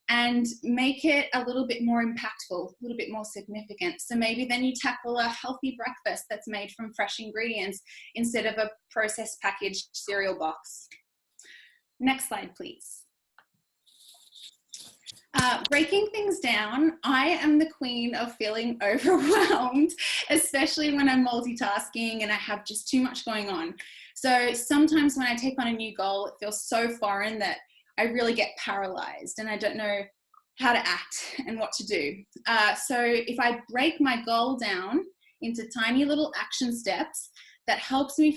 and make it a little bit more impactful, a little bit more significant. So maybe then you tackle a healthy breakfast that's made from fresh ingredients instead of a processed packaged cereal box. Next slide, please. Breaking things down, I am the queen of feeling overwhelmed, especially when I'm multitasking and I have just too much going on. So sometimes when I take on a new goal, it feels so foreign that I really get paralyzed and I don't know how to act and what to do. So if I break my goal down into tiny little action steps, that helps me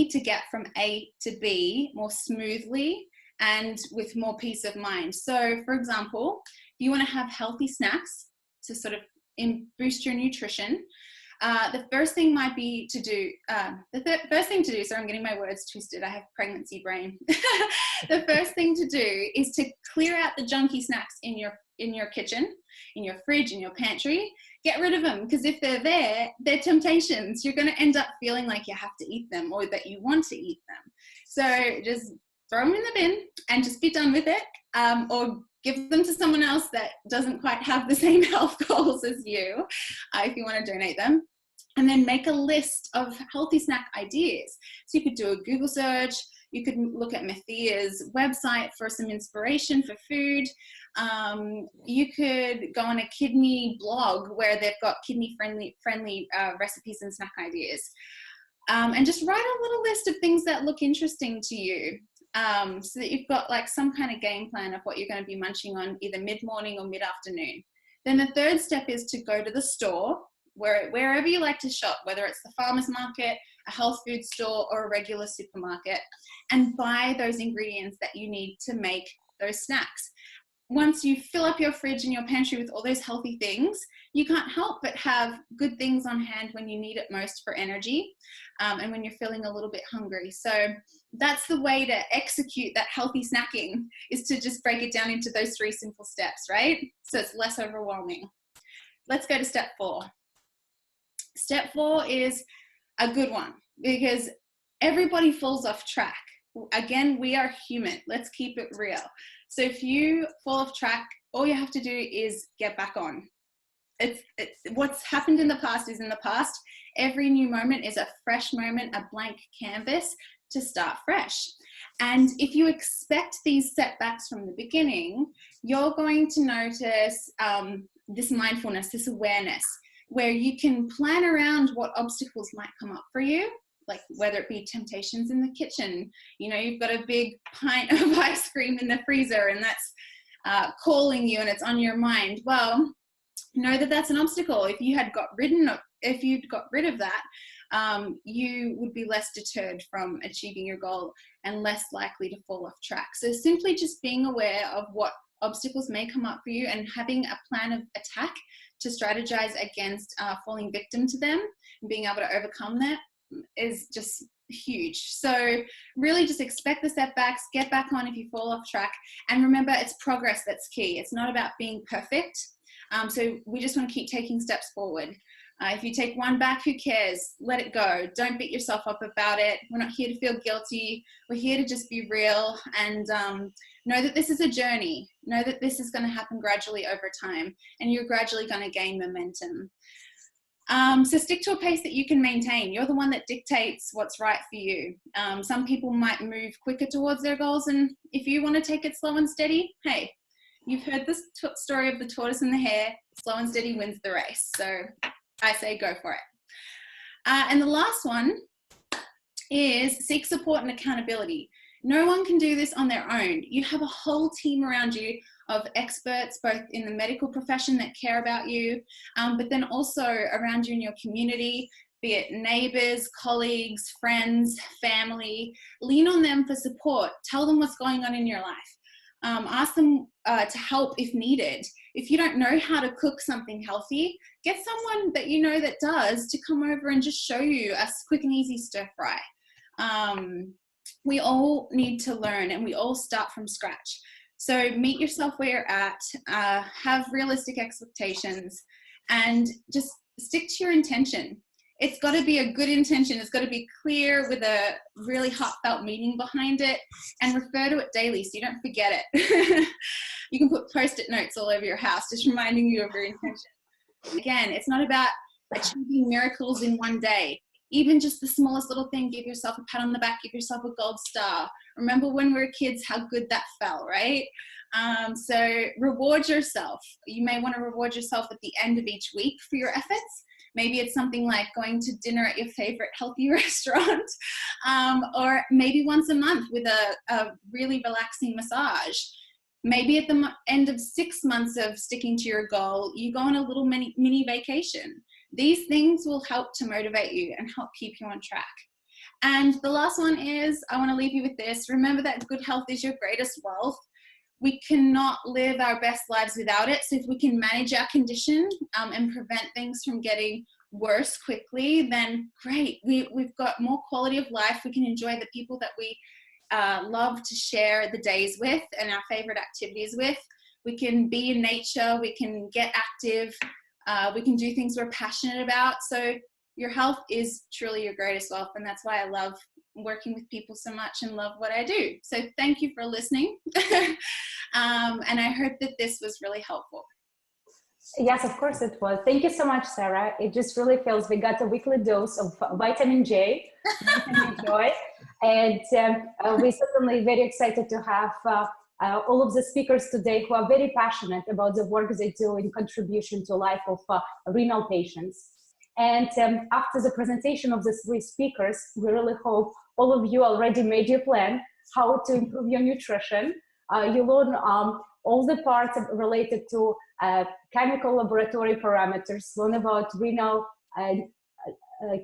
to get from A to B more smoothly and with more peace of mind. So for example, if you want to have healthy snacks to sort of boost your nutrition, the first thing might be to do, sorry, I'm getting my words twisted, I have pregnancy brain. The first thing to do is to clear out the junky snacks in your kitchen, in your fridge, in your pantry. Get rid of them, because if they're there, they're temptations. You're going to end up feeling like you have to eat them or that you want to eat them. So just throw them in the bin and just be done with it, or give them to someone else that doesn't quite have the same health goals as you, if you want to donate them. And then make a list of healthy snack ideas. So you could do a Google search, you could look at Athiya's website for some inspiration for food. You could go on a kidney blog where they've got kidney-friendly recipes and snack ideas. And just write a little list of things that look interesting to you. So that you've got like some kind of game plan of what you're going to be munching on either mid-morning or mid-afternoon. Then the third step is to go to the store, wherever you like to shop, whether it's the farmer's market, a health food store, or a regular supermarket, and buy those ingredients that you need to make those snacks. Once you fill up your fridge and your pantry with all those healthy things, you can't help but have good things on hand when you need it most for energy, and when you're feeling a little bit hungry. So that's the way to execute that healthy snacking, is to just break it down into those 3 simple steps, right? So it's less overwhelming. Let's go to step 4. Step 4 is a good one because everybody falls off track. Again, we are human. Let's keep it real. So if you fall off track, all you have to do is get back on. What's happened in the past is in the past. Every new moment is a fresh moment, a blank canvas to start fresh. And if you expect these setbacks from the beginning, you're going to notice this mindfulness, this awareness, where you can plan around what obstacles might come up for you like whether it be temptations in the kitchen, you know, you've got a big pint of ice cream in the freezer and that's calling you and it's on your mind. Well, know that that's an obstacle. If you'd got rid of that, you would be less deterred from achieving your goal and less likely to fall off track. So simply just being aware of what obstacles may come up for you and having a plan of attack to strategize against falling victim to them and being able to overcome that is just huge. So really just expect the setbacks, get back on if you fall off track, and remember it's progress that's key. It's not about being perfect. So we just want to keep taking steps forward. If you take one back, who cares? Let it go. Don't beat yourself up about it. We're not here to feel guilty. We're here to just be real and know that this is a journey. Know that this is going to happen gradually over time and you're gradually going to gain momentum. So stick to a pace that you can maintain. You're the one that dictates what's right for you. Some people might move quicker towards their goals, and if you want to take it slow and steady, hey, you've heard this story of the tortoise and the hare. Slow and steady wins the race. So I say go for it. And the last one is seek support and accountability. No one can do this on their own. You have a whole team around you of experts, both in the medical profession that care about you, but then also around you in your community, be it neighbors, colleagues, friends, family. Lean on them for support. Tell them what's going on in your life. Ask them to help if needed. If you don't know how to cook something healthy, get someone that you know that does to come over and just show you a quick and easy stir fry. We all need to learn and we all start from scratch. So meet yourself where you're at, have realistic expectations, and just stick to your intention. It's got to be a good intention. It's got to be clear with a really heartfelt meaning behind it, and refer to it daily so you don't forget it. You can put Post-it notes all over your house just reminding you of your intention. Again, it's not about achieving miracles in one day. Even just the smallest little thing, give yourself a pat on the back, give yourself a gold star. Remember when we were kids, how good that felt, right? So reward yourself. You may want to reward yourself at the end of each week for your efforts. Maybe it's something like going to dinner at your favorite healthy restaurant, or maybe once a month with a really relaxing massage. Maybe at the end of 6 months of sticking to your goal, you go on a little mini vacation. These things will help to motivate you and help keep you on track. And the last one is, I want to leave you with this. Remember that good health is your greatest wealth. We cannot live our best lives without it. So if we can manage our condition and prevent things from getting worse quickly, then great. We've got more quality of life. We can enjoy the people that we love to share the days with and our favorite activities with. We can be in nature. We can get active. We can do things we're passionate about. So your health is truly your greatest wealth. And that's why I love working with people so much and love what I do. So thank you for listening. And I hope that this was really helpful. Yes, of course it was. Thank you so much, Sarah. It just really feels we got a weekly dose of vitamin J, vitamin joy. And we're certainly very excited to have all of the speakers today who are very passionate about the work they do in contribution to life of renal patients. And after the presentation of the 3 speakers, we really hope all of you already made your plan how to improve your nutrition. You learn all the parts related to chemical laboratory parameters, learn about renal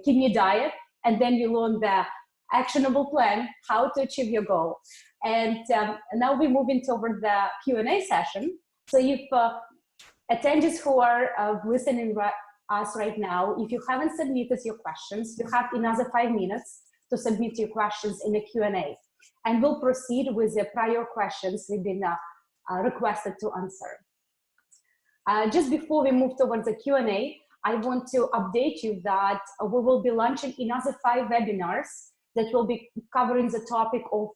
kidney diet, and then you learn the actionable plan, how to achieve your goal. And now we're moving toward the Q&A session. So if attendees who are listening us right now, if you haven't submitted your questions, you have another 5 minutes to submit your questions in the Q&A. And we'll proceed with the prior questions we've been requested to answer. Just before we move towards the Q&A, I want to update you that we will be launching another 5 webinars that will be covering the topic of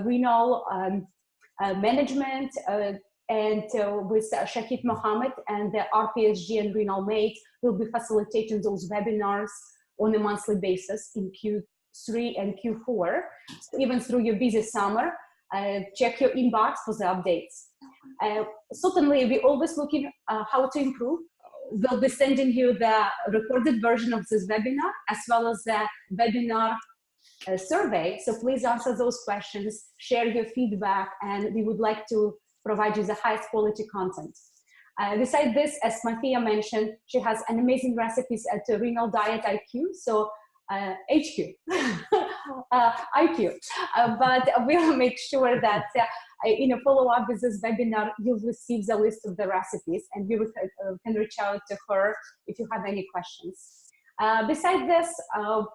renal management, and with Shahid Mohammed and the RPSG and Renal Mate will be facilitating those webinars on a monthly basis in Q3 and Q4. So even through your busy summer, check your inbox for the updates. Certainly, we're always looking how to improve. we'll be sending you the recorded version of this webinar as well as the webinar survey. So please answer those questions, share your feedback, and we would like to provide you the highest quality content. Besides this, as Athiya mentioned, she has an amazing recipes at Renal Diet IQ. So HQ, IQ, but we'll make sure that in a follow-up with this webinar, you'll receive the list of the recipes, and you can reach out to her if you have any questions. Besides this,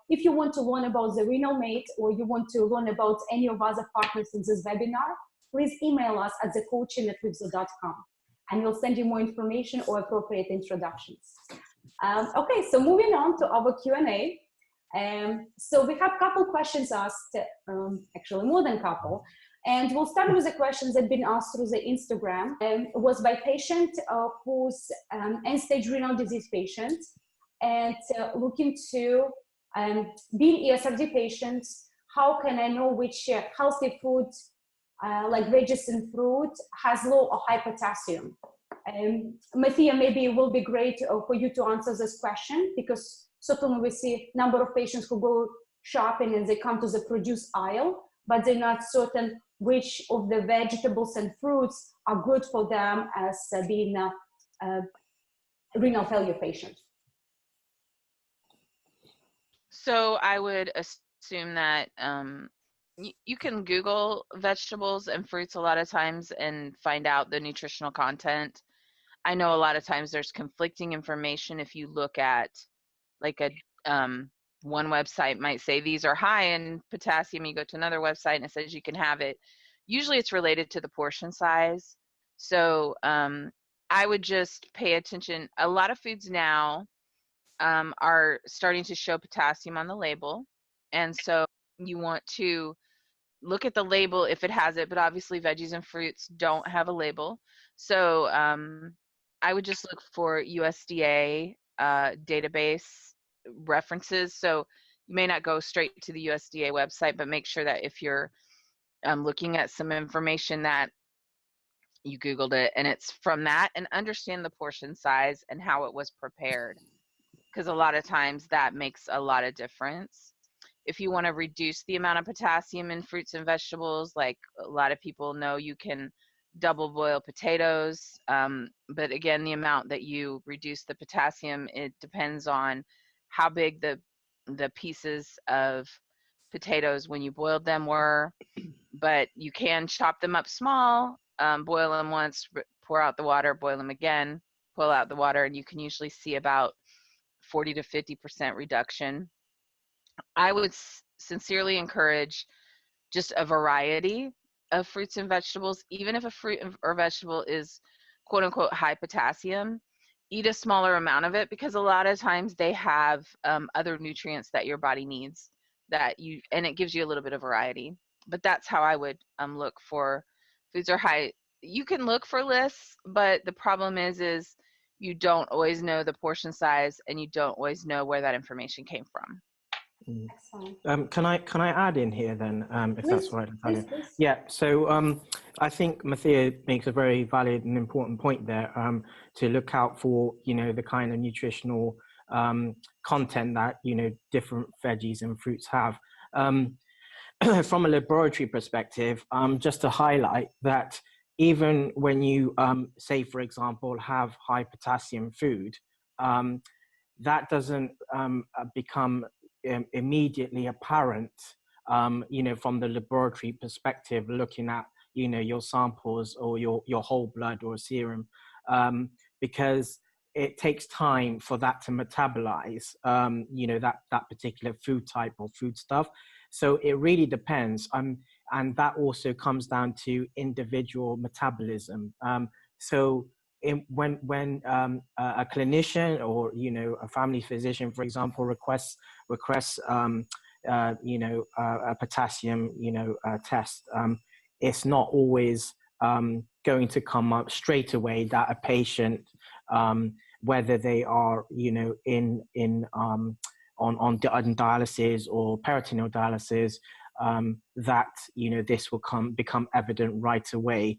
if you want to learn about the Renal Mate or you want to learn about any of other partners in this webinar, please email us at thecoaching@wipzo.com, and we'll send you more information or appropriate introductions. Okay, so moving on to our Q&A. So we have a couple questions asked, actually more than a couple, and we'll start with the questions that have been asked through the Instagram. It was by patient who's end-stage renal disease patient and looking to be ESRD patients. How can I know which healthy food like veggies and fruit has low or high potassium? Athiya, maybe it will be great for you to answer this question, because certainly we see a number of patients who go shopping and they come to the produce aisle, but they're not certain which of the vegetables and fruits are good for them as being a renal failure patient. So I would assume that you can Google vegetables and fruits a lot of times and find out the nutritional content. I know a lot of times there's conflicting information. If you look at like a one website might say these are high in potassium, you go to another website and it says you can have it. Usually it's related to the portion size. So I would just pay attention. A lot of foods now are starting to show potassium on the label, and so you want to look at the label if it has it, but obviously veggies and fruits don't have a label. So I would just look for USDA database references. So you may not go straight to the USDA website, but make sure that if you're looking at some information that you Googled it and it's from that, and understand the portion size and how it was prepared, because a lot of times that makes a lot of difference. If you want to reduce the amount of potassium in fruits and vegetables, like a lot of people know, you can double boil potatoes. But again, the amount that you reduce the potassium, it depends on how big the pieces of potatoes when you boiled them were. But you can chop them up small, boil them once, pour out the water, boil them again, pull out the water, and you can usually see about 40 to 50% reduction. I would sincerely encourage just a variety of fruits and vegetables. Even if a fruit or vegetable is quote unquote high potassium, eat a smaller amount of it, because a lot of times they have other nutrients that your body needs and it gives you a little bit of variety. But that's how I would look for foods are high. You can look for lists, but the problem is you don't always know the portion size, and you don't always know where that information came from. Can I add in here then, if Please, that's right? please. Yeah. So I think Athiya makes a very valid and important point there, to look out for the kind of nutritional content that different veggies and fruits have. From a laboratory perspective, just to highlight that even when you say, for example, have high potassium food, that doesn't become immediately apparent, from the laboratory perspective, looking at, your samples or your whole blood or serum, because it takes time for that to metabolize, that particular food type or food stuff. So it really depends. And that also comes down to individual metabolism. So when a clinician or a family physician, for example, requests a potassium test, it's not always going to come up straight away that a patient, whether they are on dialysis or peritoneal dialysis, that, you know, this will become evident right away.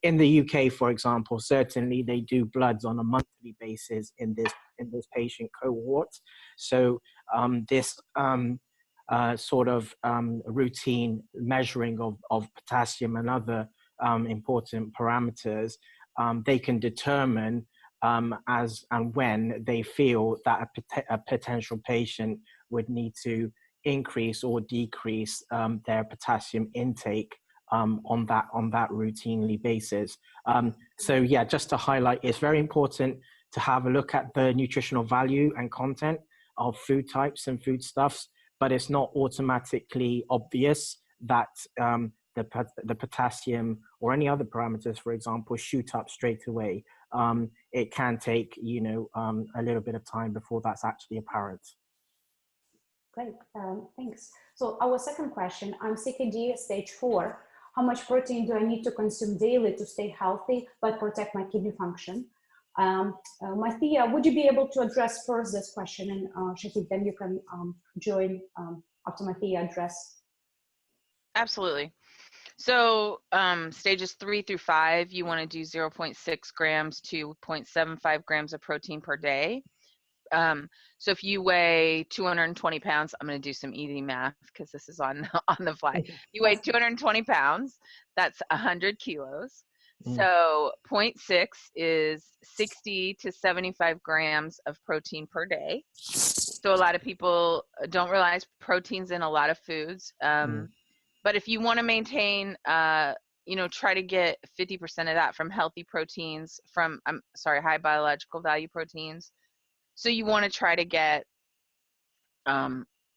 In the UK, for example, certainly they do bloods on a monthly basis in this patient cohort. So this sort of routine measuring of potassium and other important parameters, they can determine as and when they feel that a potential patient would need to increase or decrease their potassium intake on that routinely basis. So yeah, just to highlight, it's very important to have a look at the nutritional value and content of food types and foodstuffs, but it's not automatically obvious that the potassium or any other parameters, for example, shoot up straight away. It can take, you know, a little bit of time before that's actually apparent. Great, thanks. So our second question, I'm CKD stage 4. How much protein do I need to consume daily to stay healthy but protect my kidney function? Athiya, would you be able to address first this question, and Shahid, then you can join after Athiya address. Absolutely. So stages 3 through 5, you want to do 0.6 grams to 0.75 grams of protein per day. So if you weigh 220 pounds, I'm going to do some easy math because this is on the fly. You weigh 220 pounds, that's 100 kilos. So 0.6 is 60 to 75 grams of protein per day. So a lot of people don't realize protein's in a lot of foods. But if you want to maintain, you know, try to get 50% of that from healthy proteins, from, high biological value proteins. So you want to try to get,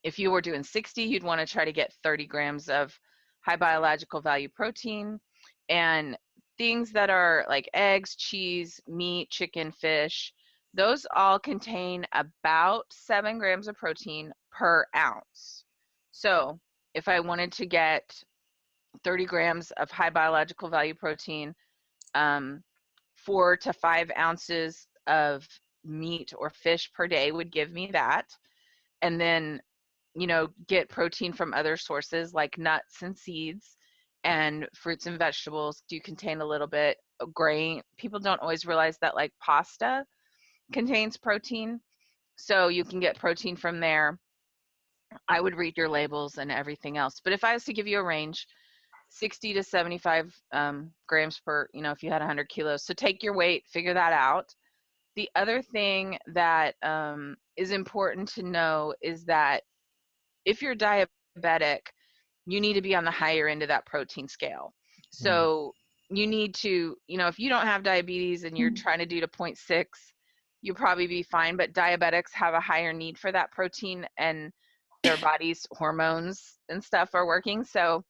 if you were doing 60, you'd want to try to get 30 grams of high biological value protein. And things that are like eggs, cheese, meat, chicken, fish, those all contain about 7 grams of protein per ounce. So if I wanted to get 30 grams of high biological value protein, 4 to 5 ounces of meat or fish per day would give me that. And then, you know, get protein from other sources like nuts and seeds, and fruits and vegetables do contain a little bit of grain. People don't always realize that, like, pasta contains protein, so you can get protein from there. I would read your labels and everything else. But if I was to give you a range, 60 to 75 grams per, you know, if you had 100 kilos. So take your weight, figure that out. The other thing that is important to know is that if you're diabetic, you need to be on the higher end of that protein scale. So you need to, you know, if you don't have diabetes and you're trying to do to 0.6, you'll probably be fine. But diabetics have a higher need for that protein, and their body's hormones and stuff are working. So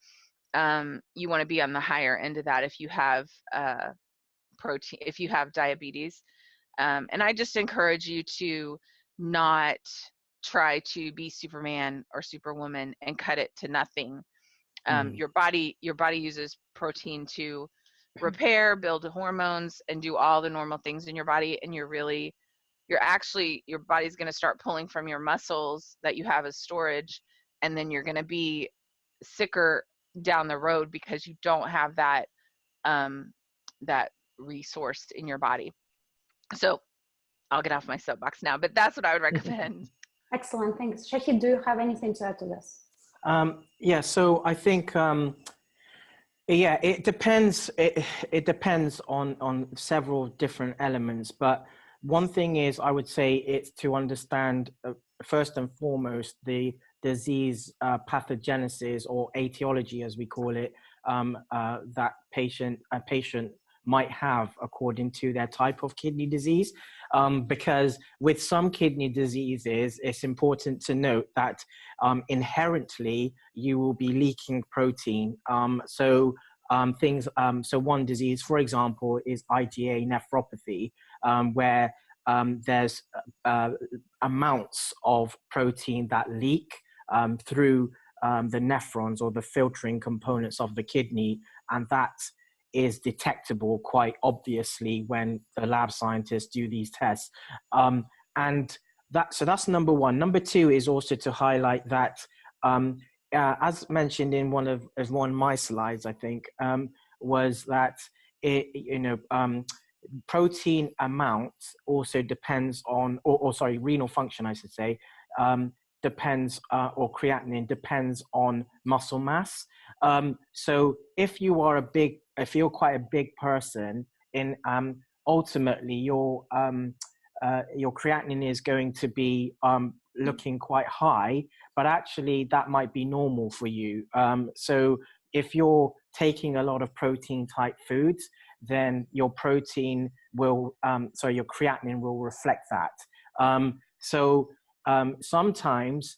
you want to be on the higher end of that if you have protein, if you have diabetes. And I just encourage you to not try to be Superman or Superwoman and cut it to nothing. Your body uses protein to repair, build hormones, and do all the normal things in your body. And your body's going to start pulling from your muscles that you have as storage, and then you're going to be sicker down the road because you don't have that that resource in your body. So I'll get off my soapbox now, but that's what I would recommend. Excellent, thanks. Shahid, do you have anything to add to this? Yeah, so I think, yeah, it depends. It depends on several different elements. But one thing is, I would say, it's to understand first and foremost the disease pathogenesis, or etiology, as we call it, that a patient might have according to their type of kidney disease. Because with some kidney diseases, it's important to note that inherently you will be leaking protein. So one disease, for example, is IgA nephropathy, where there's amounts of protein that leak through the nephrons, or the filtering components of the kidney, and that is detectable quite obviously when the lab scientists do these tests. So that's number one. Number two is also to highlight that as mentioned in one of my slides, I think, was that protein amount also depends on, or sorry, renal function, I should say, depends, or creatinine depends on muscle mass. So if you're quite a big person, ultimately your creatinine is going to be looking quite high, but actually that might be normal for you. So if you're taking a lot of protein type foods, then your creatinine will reflect that. Sometimes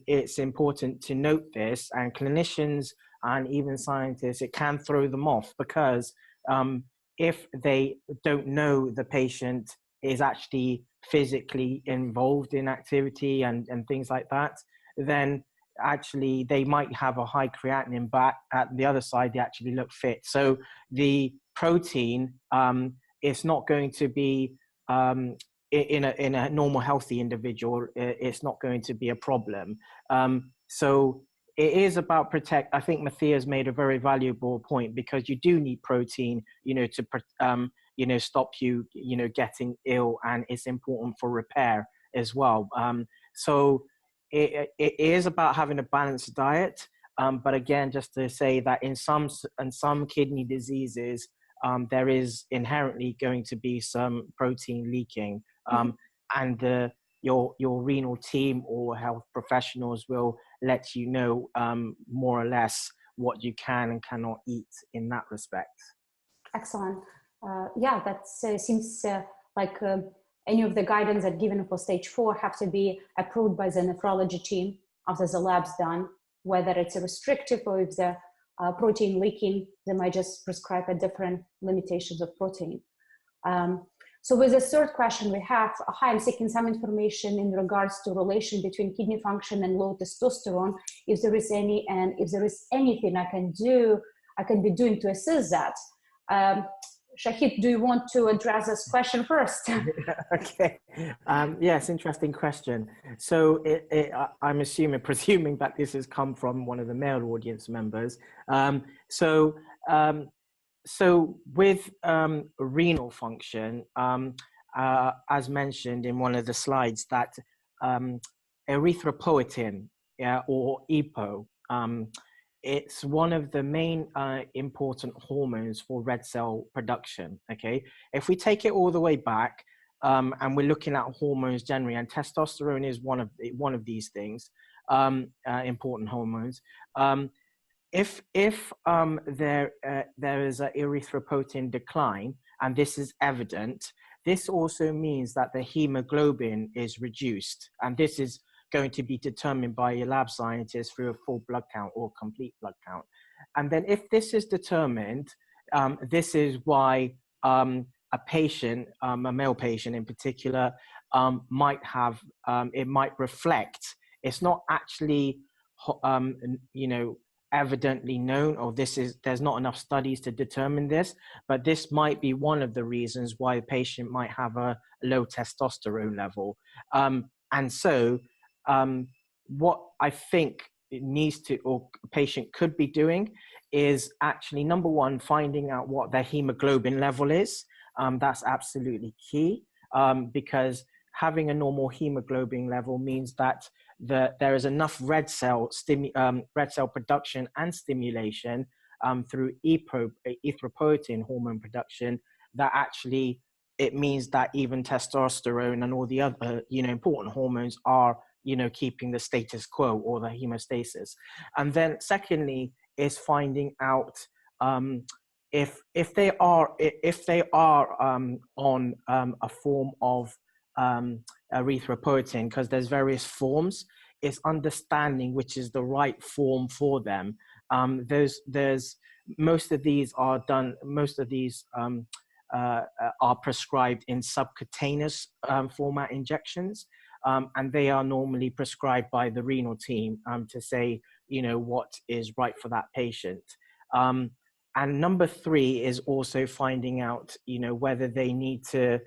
it's important to note this, and clinicians and even scientists, it can throw them off, because if they don't know the patient is actually physically involved in activity and things like that, then actually they might have a high creatinine, but at the other side they actually look fit. So the protein is not going to be in a normal healthy individual, it's not going to be a problem. So it is about I think Mathia's made a very valuable point, because you do need protein, to stop you, getting ill, and it's important for repair as well. So it is about having a balanced diet. But again, just to say that in some kidney diseases, there is inherently going to be some protein leaking, and your renal team or health professionals will let you know more or less what you can and cannot eat in that respect. Excellent. Yeah, that seems like any of the guidance that given for stage 4 have to be approved by the nephrology team after the lab's done, whether it's a restrictive or if the protein leaking, they might just prescribe a different limitations of protein. So with the third question we have, hi, I'm seeking some information in regards to relation between kidney function and low testosterone, if there is any, and if there is anything I can be doing to assist that. Shahid, do you want to address this question first? Okay. Yes, interesting question. So I'm presuming that this has come from one of the male audience members. So with renal function, as mentioned in one of the slides, that erythropoietin, or EPO, it's one of the main important hormones for red cell production. Okay, if we take it all the way back, and we're looking at hormones generally, and testosterone is one of these things, important hormones. If there is an erythropoietin decline, and this is evident, this also means that the hemoglobin is reduced, and this is going to be determined by a lab scientist through a full blood count or complete blood count. And then if this is determined, this is why a patient, a male patient in particular, might have, it might reflect, it's not actually, evidently known, or there's not enough studies to determine this, but this might be one of the reasons why a patient might have a low testosterone level. And so what I think it needs to, or a patient could be doing, is actually, number one, finding out what their hemoglobin level is. That's absolutely key, because having a normal hemoglobin level means that there is enough red cell production and stimulation through erythropoietin hormone production, that actually it means that even testosterone and all the other important hormones are keeping the status quo, or the hemostasis. And then secondly is finding out if they are on a form of erythropoietin, because there's various forms, is understanding which is the right form for them. There's most of these are prescribed in subcutaneous format injections, and they are normally prescribed by the renal team to say what is right for that patient. And number three is also finding out whether they need to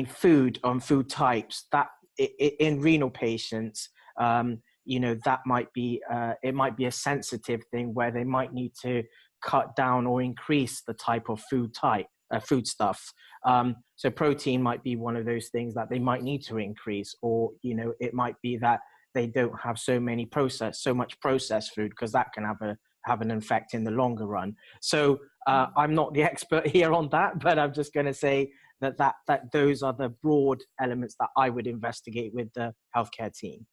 food types that in renal patients, that might be, it might be a sensitive thing where they might need to cut down or increase the type of foodstuff. So protein might be one of those things that they might need to increase, or, it might be that they don't have so much processed food, because that can have an effect in the longer run. So I'm not the expert here on that, but I'm just going to say that those are the broad elements that I would investigate with the healthcare team.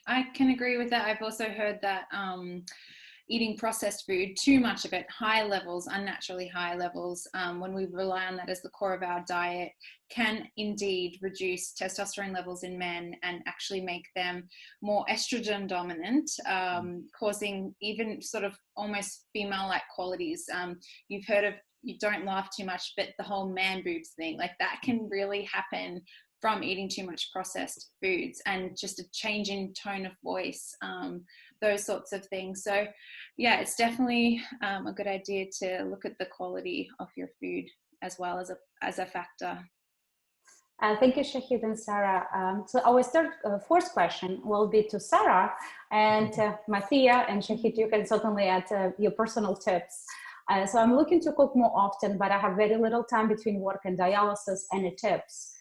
I can agree with that. I've also heard that eating processed food, too much of it, high levels, unnaturally high levels, when we rely on that as the core of our diet, can indeed reduce testosterone levels in men and actually make them more estrogen dominant, causing even sort of almost female-like qualities. You've heard of, you don't laugh too much, but the whole man boobs thing, like that can really happen from eating too much processed foods, and just a change in tone of voice, those sorts of things. So yeah, it's definitely a good idea to look at the quality of your food as well as a factor. Thank you, Shahid and Sarah. So our fourth question will be to Sarah, and Athiya and Shahid, you can certainly add your personal tips. So I'm looking to cook more often, but I have very little time between work and dialysis. Any tips?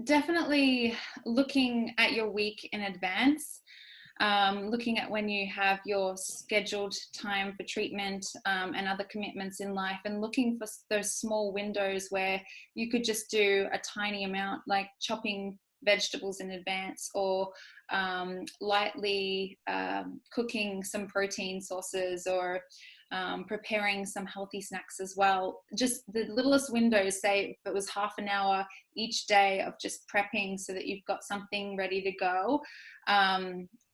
Definitely looking at your week in advance, looking at when you have your scheduled time for treatment and other commitments in life, and looking for those small windows where you could just do a tiny amount, like chopping vegetables in advance, or lightly cooking some protein sources, or preparing some healthy snacks as well. Just the littlest windows, say if it was half an hour each day of just prepping so that you've got something ready to go,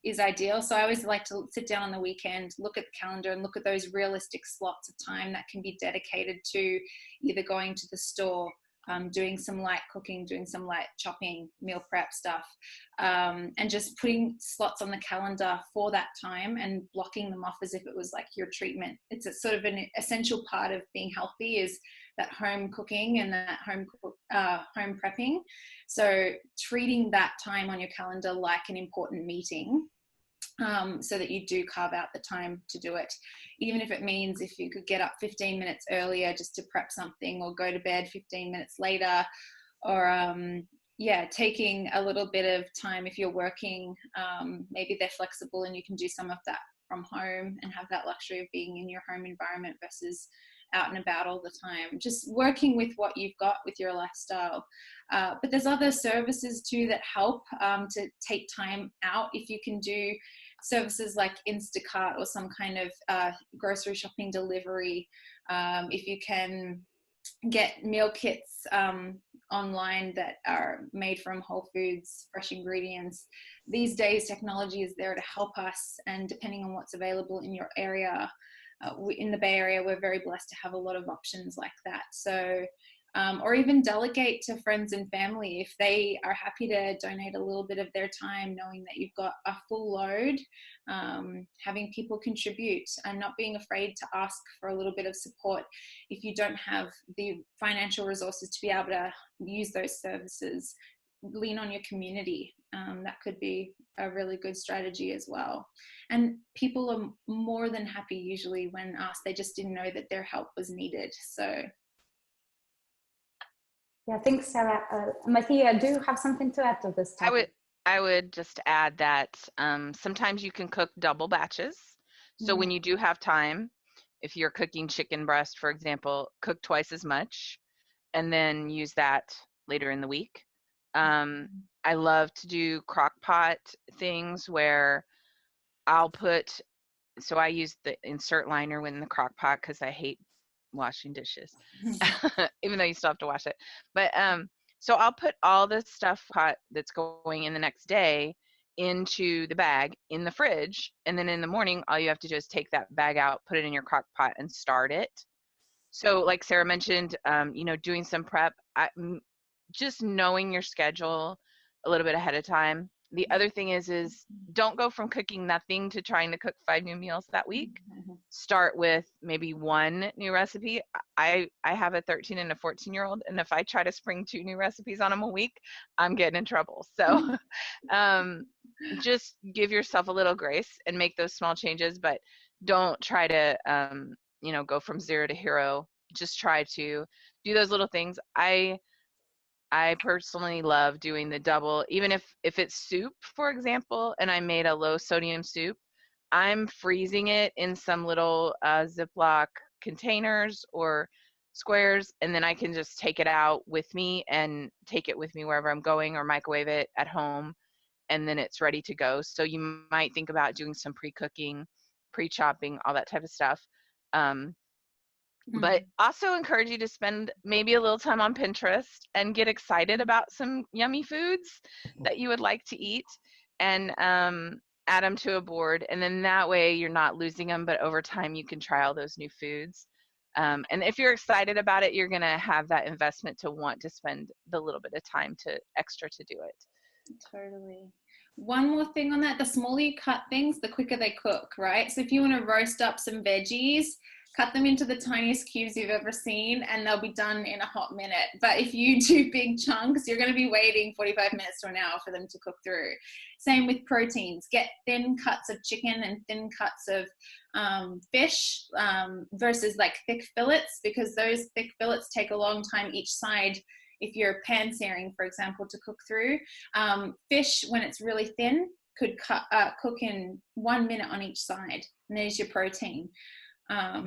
is ideal. So I always like to sit down on the weekend, look at the calendar, and look at those realistic slots of time that can be dedicated to either going to the store, doing some light cooking, doing some light chopping, meal prep stuff, and just putting slots on the calendar for that time and blocking them off as if it was like your treatment. It's a sort of an essential part of being healthy, is that home cooking and that home prepping. So treating that time on your calendar like an important meeting, so that you do carve out the time to do it. Even if it means if you could get up 15 minutes earlier just to prep something, or go to bed 15 minutes later, or taking a little bit of time if you're working, maybe they're flexible and you can do some of that from home and have that luxury of being in your home environment versus out and about all the time. Just working with what you've got with your lifestyle. But there's other services too that help to take time out. If you can do services like Instacart or some kind of grocery shopping delivery, if you can get meal kits online that are made from whole foods, fresh ingredients. These days technology is there to help us, and depending on what's available in your area, in the Bay Area, we're very blessed to have a lot of options like that. So or even delegate to friends and family if they are happy to donate a little bit of their time, knowing that you've got a full load, having people contribute and not being afraid to ask for a little bit of support if you don't have the financial resources to be able to use those services. Lean on your community. That could be a really good strategy as well. And people are more than happy usually when asked. They just didn't know that their help was needed. So yeah, thanks, Sarah. Athiya, do you have something to add to this topic? I would just add that sometimes you can cook double batches. So when you do have time, if you're cooking chicken breast, for example, cook twice as much and then use that later in the week. I love to do crock pot things where I'll put, so I use the insert liner in the crock pot because I hate washing dishes, even though you still have to wash it. But so I'll put all the stuff that's going in the next day into the bag in the fridge, and then in the morning all you have to do is take that bag out, put it in your crock pot, and start it. So like Sarah mentioned, doing some prep, just knowing your schedule a little bit ahead of time. The other thing is don't go from cooking nothing to trying to cook 5 new meals that week. start with maybe one new recipe. I have a 13 and a 14-year-old, and if I try to spring 2 new recipes on them a week, I'm getting in trouble. So just give yourself a little grace and make those small changes, but don't try to go from 0 to hero. Just try to do those little things. I personally love doing the double, even if it's soup, for example, and I made a low sodium soup, I'm freezing it in some little Ziploc containers or squares, and then I can just take it out with me and take it with me wherever I'm going, or microwave it at home, and then it's ready to go. So you might think about doing some pre-cooking, pre-chopping, all that type of stuff. But also encourage you to spend maybe a little time on Pinterest and get excited about some yummy foods that you would like to eat, and add them to a board. And then that way you're not losing them, but over time you can try all those new foods. And if you're excited about it, you're going to have that investment to want to spend the little bit of time extra to do it. Totally. One more thing on that, the smaller you cut things, the quicker they cook, right? So if you want to roast up some veggies, cut them into the tiniest cubes you've ever seen, and they'll be done in a hot minute. But if you do big chunks, you're going to be waiting 45 minutes to an hour for them to cook through. Same with proteins. Get thin cuts of chicken and thin cuts of fish versus like thick fillets, because those thick fillets take a long time each side. If you're pan searing, for example, to cook through. Fish, when it's really thin, could cook in 1 minute on each side, and there's your protein.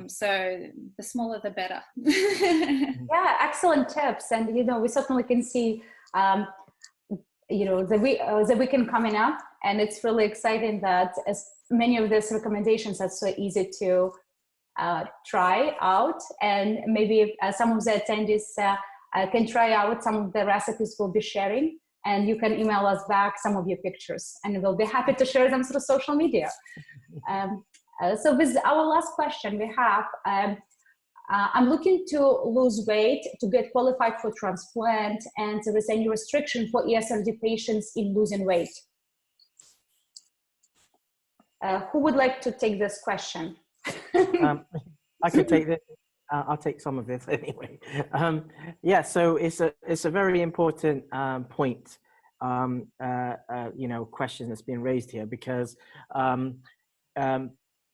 So the smaller the better. Yeah, excellent tips. And we certainly can see the weekend coming up, and it's really exciting that as many of these recommendations are so easy to try out, and maybe some of the attendees can try out some of the recipes we'll be sharing, and you can email us back some of your pictures, and we'll be happy to share them through social media. So with our last question we have, I'm looking to lose weight to get qualified for transplant, and there is any restriction for ESRD patients in losing weight? Who would like to take this question? I could take this. I'll take some of this anyway. Yeah, so it's a very important point, question that's been raised here, because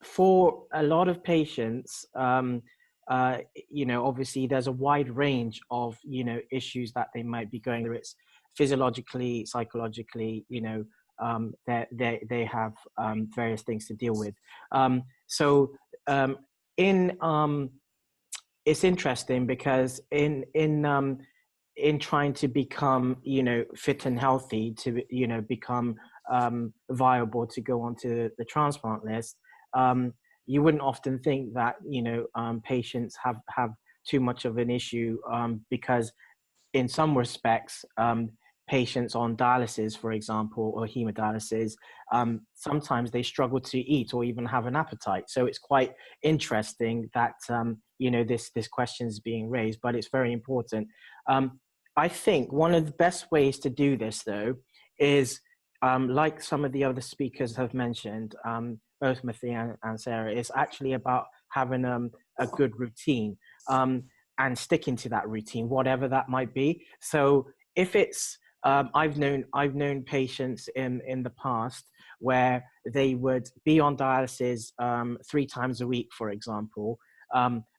for a lot of patients, obviously there's a wide range of, issues that they might be going through. It's physiologically, psychologically, they have various things to deal with. It's interesting because in trying to become, fit and healthy, to, become viable to go onto the transplant list, you wouldn't often think that, patients have too much of an issue, because in some respects, patients on dialysis, for example, or hemodialysis, sometimes they struggle to eat or even have an appetite. So it's quite interesting that, this question is being raised, but it's very important. I think one of the best ways to do this, though, is like some of the other speakers have mentioned, both Athiya and Sarah, is actually about having a good routine, and sticking to that routine, whatever that might be. So if it's, I've known patients in the past where they would be on dialysis 3 times a week, for example,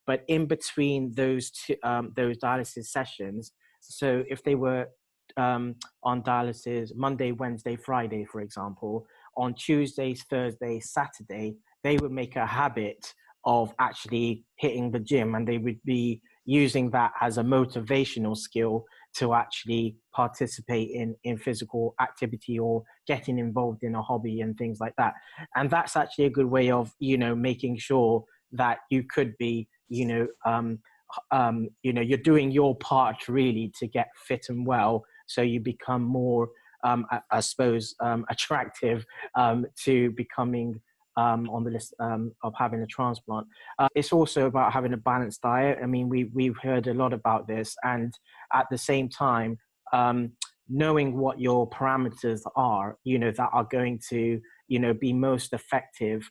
but in between those dialysis sessions, so if they were on dialysis Monday, Wednesday, Friday, for example, on Tuesdays, Thursdays, Saturday, they would make a habit of actually hitting the gym, and they would be using that as a motivational skill to actually participate in physical activity or getting involved in a hobby and things like that. And that's actually a good way of, making sure that you could be, you're doing your part really to get fit and well, so you become more, I suppose, attractive to becoming on the list of having a transplant. It's also about having a balanced diet. I mean, we've heard a lot about this, and at the same time, knowing what your parameters are, that are going to, be most effective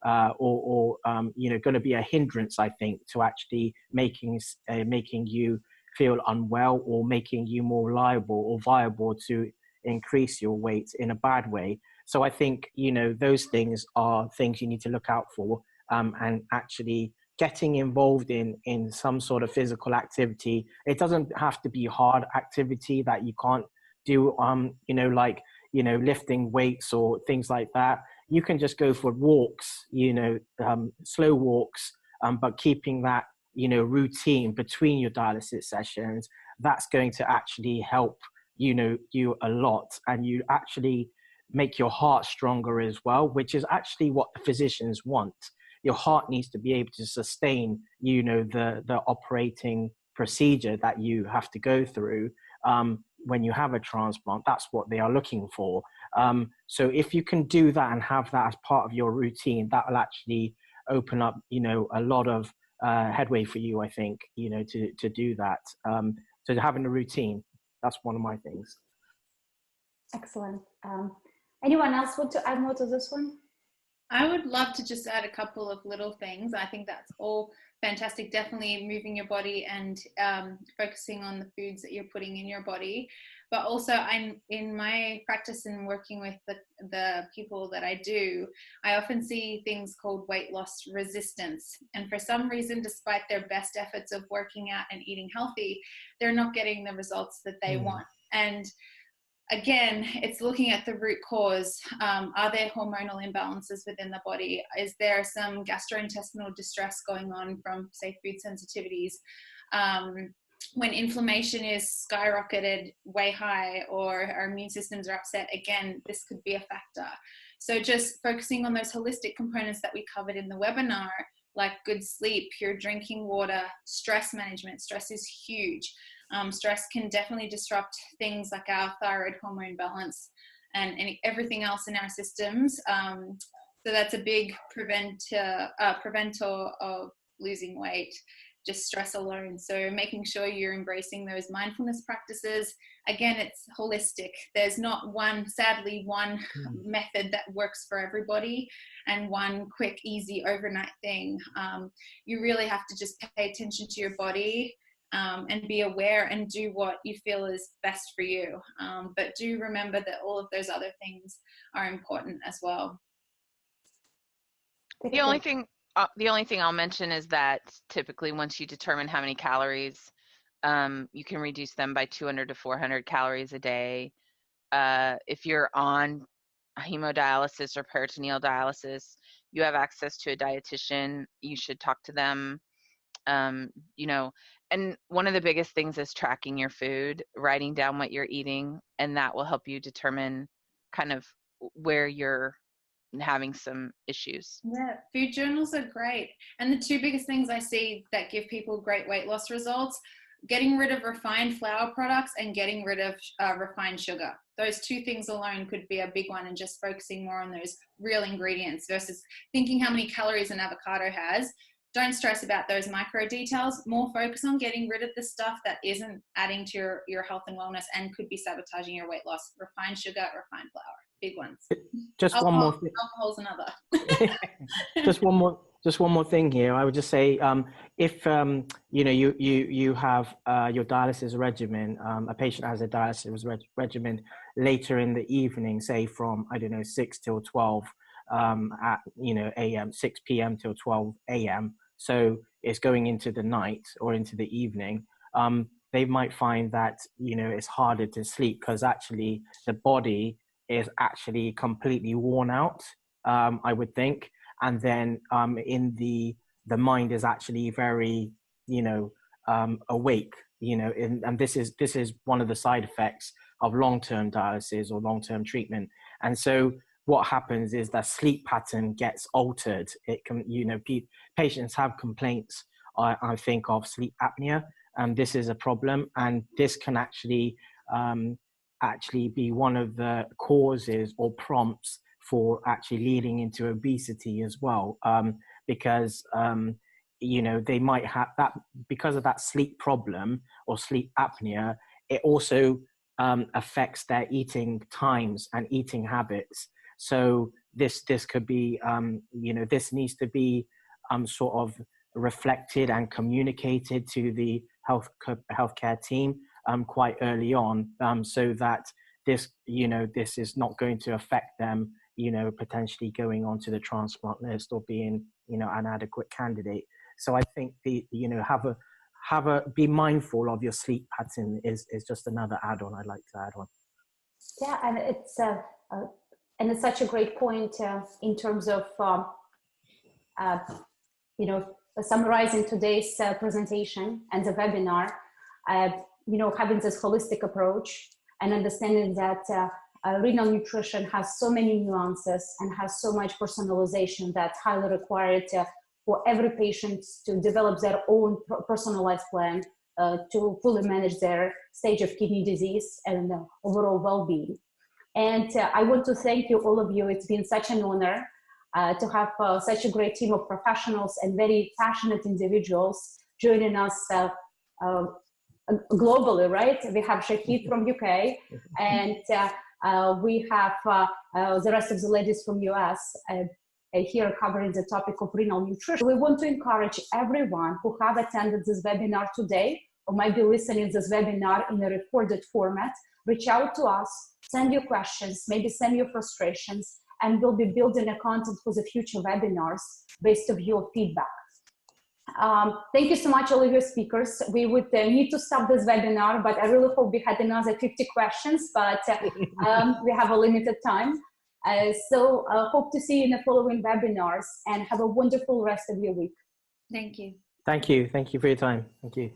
you know, going to be a hindrance, I think, to actually making you feel unwell or making you more liable or viable to increase your weight in a bad way. So I think, you know, those things are things you need to look out for, and actually getting involved in some sort of physical activity. It doesn't have to be hard activity that you can't do, you know, like, you know, lifting weights or things like that. You can just go for walks, you know, slow walks, but keeping that, you know, routine between your dialysis sessions. That's going to actually help, you know, you a lot, and you actually make your heart stronger as well, which is actually what the physicians want. Your heart needs to be able to sustain, you know, the operating procedure that you have to go through when you have a transplant. That's what they are looking for. So if you can do that and have that as part of your routine, that will actually open up, you know, a lot of headway for you, I think, you know, to do that. So having a routine, that's one of my things. Excellent. Anyone else want to add more to this one? I would love to just add a couple of little things. I think that's all fantastic. Definitely moving your body and focusing on the foods that you're putting in your body. But also, I'm in my practice and working with the people that I do, I often see things called weight loss resistance. And for some reason, despite their best efforts of working out and eating healthy, they're not getting the results that they want. And again, it's looking at the root cause. Are there hormonal imbalances within the body? Is there some gastrointestinal distress going on from, say, food sensitivities? When inflammation is skyrocketed way high, or our immune systems are upset, again, this could be a factor. So just focusing on those holistic components that we covered in the webinar, like good sleep, pure drinking water, stress management. Stress is huge. Stress can definitely disrupt things like our thyroid hormone balance and everything else in our systems. So that's a big preventer of losing weight, just stress alone. So making sure you're embracing those mindfulness practices. Again, it's holistic. There's not sadly one method that works for everybody and one quick, easy overnight thing. You really have to just pay attention to your body and be aware and do what you feel is best for you. But do remember that all of those other things are important as well. The only thing I'll mention is that typically once you determine how many calories, you can reduce them by 200 to 400 calories a day. If you're on hemodialysis or peritoneal dialysis, you have access to a dietitian. You should talk to them. You know, and one of the biggest things is tracking your food, writing down what you're eating, and that will help you determine kind of where you're having some issues. Yeah, food journals are great. And the two biggest things I see that give people great weight loss results, getting rid of refined flour products and getting rid of refined sugar. Those two things alone could be a big one, and just focusing more on those real ingredients versus thinking how many calories an avocado has. Don't stress about those micro details. More focus on getting rid of the stuff that isn't adding to your health and wellness and could be sabotaging your weight loss. Refined sugar, refined flour, big ones. Just alcohol, one more thing. Alcohol's another. just one more thing here. I would just say, if you know, you have your dialysis regimen, a patient has a dialysis regimen later in the evening, say from, I don't know, 6 till 12 at, you know, a.m., 6 p.m. till 12 a.m. So it's going into the night or into the evening. They might find that, you know, it's harder to sleep because actually the body is actually completely worn out, I would think. And then in the mind is actually very, you know, awake, you know, and this is one of the side effects of long-term dialysis or long-term treatment. And so what happens is that sleep pattern gets altered. It can, you know, patients have complaints, I think, of sleep apnea, and this is a problem. And this can actually be one of the causes or prompts for actually leading into obesity as well, because you know, they might have that because of that sleep problem or sleep apnea. It also affects their eating times and eating habits. So this could be, this needs to be sort of reflected and communicated to the healthcare team quite early on, so that this is not going to affect them, potentially going onto the transplant list or being, an adequate candidate. So I think be mindful of your sleep pattern is just another add-on I'd like to add on. Yeah, and it's such a great point in terms of summarizing today's presentation and the webinar. Having this holistic approach and understanding that renal nutrition has so many nuances and has so much personalization that's highly required for every patient to develop their own personalized plan to fully manage their stage of kidney disease and overall well-being. And I want to thank you, all of you. It's been such an honor to have such a great team of professionals and very passionate individuals joining us globally, right? We have Shahid from UK, and we have the rest of the ladies from US here covering the topic of renal nutrition. We want to encourage everyone who have attended this webinar today or might be listening to this webinar in a recorded format, reach out to us, send your questions, maybe send your frustrations, and we'll be building a content for the future webinars based on your feedback. Thank you so much, all of your speakers. We would need to stop this webinar, but I really hope we had another 50 questions, but we have a limited time. So hope to see you in the following webinars, and have a wonderful rest of your week. Thank you. Thank you. Thank you for your time. Thank you.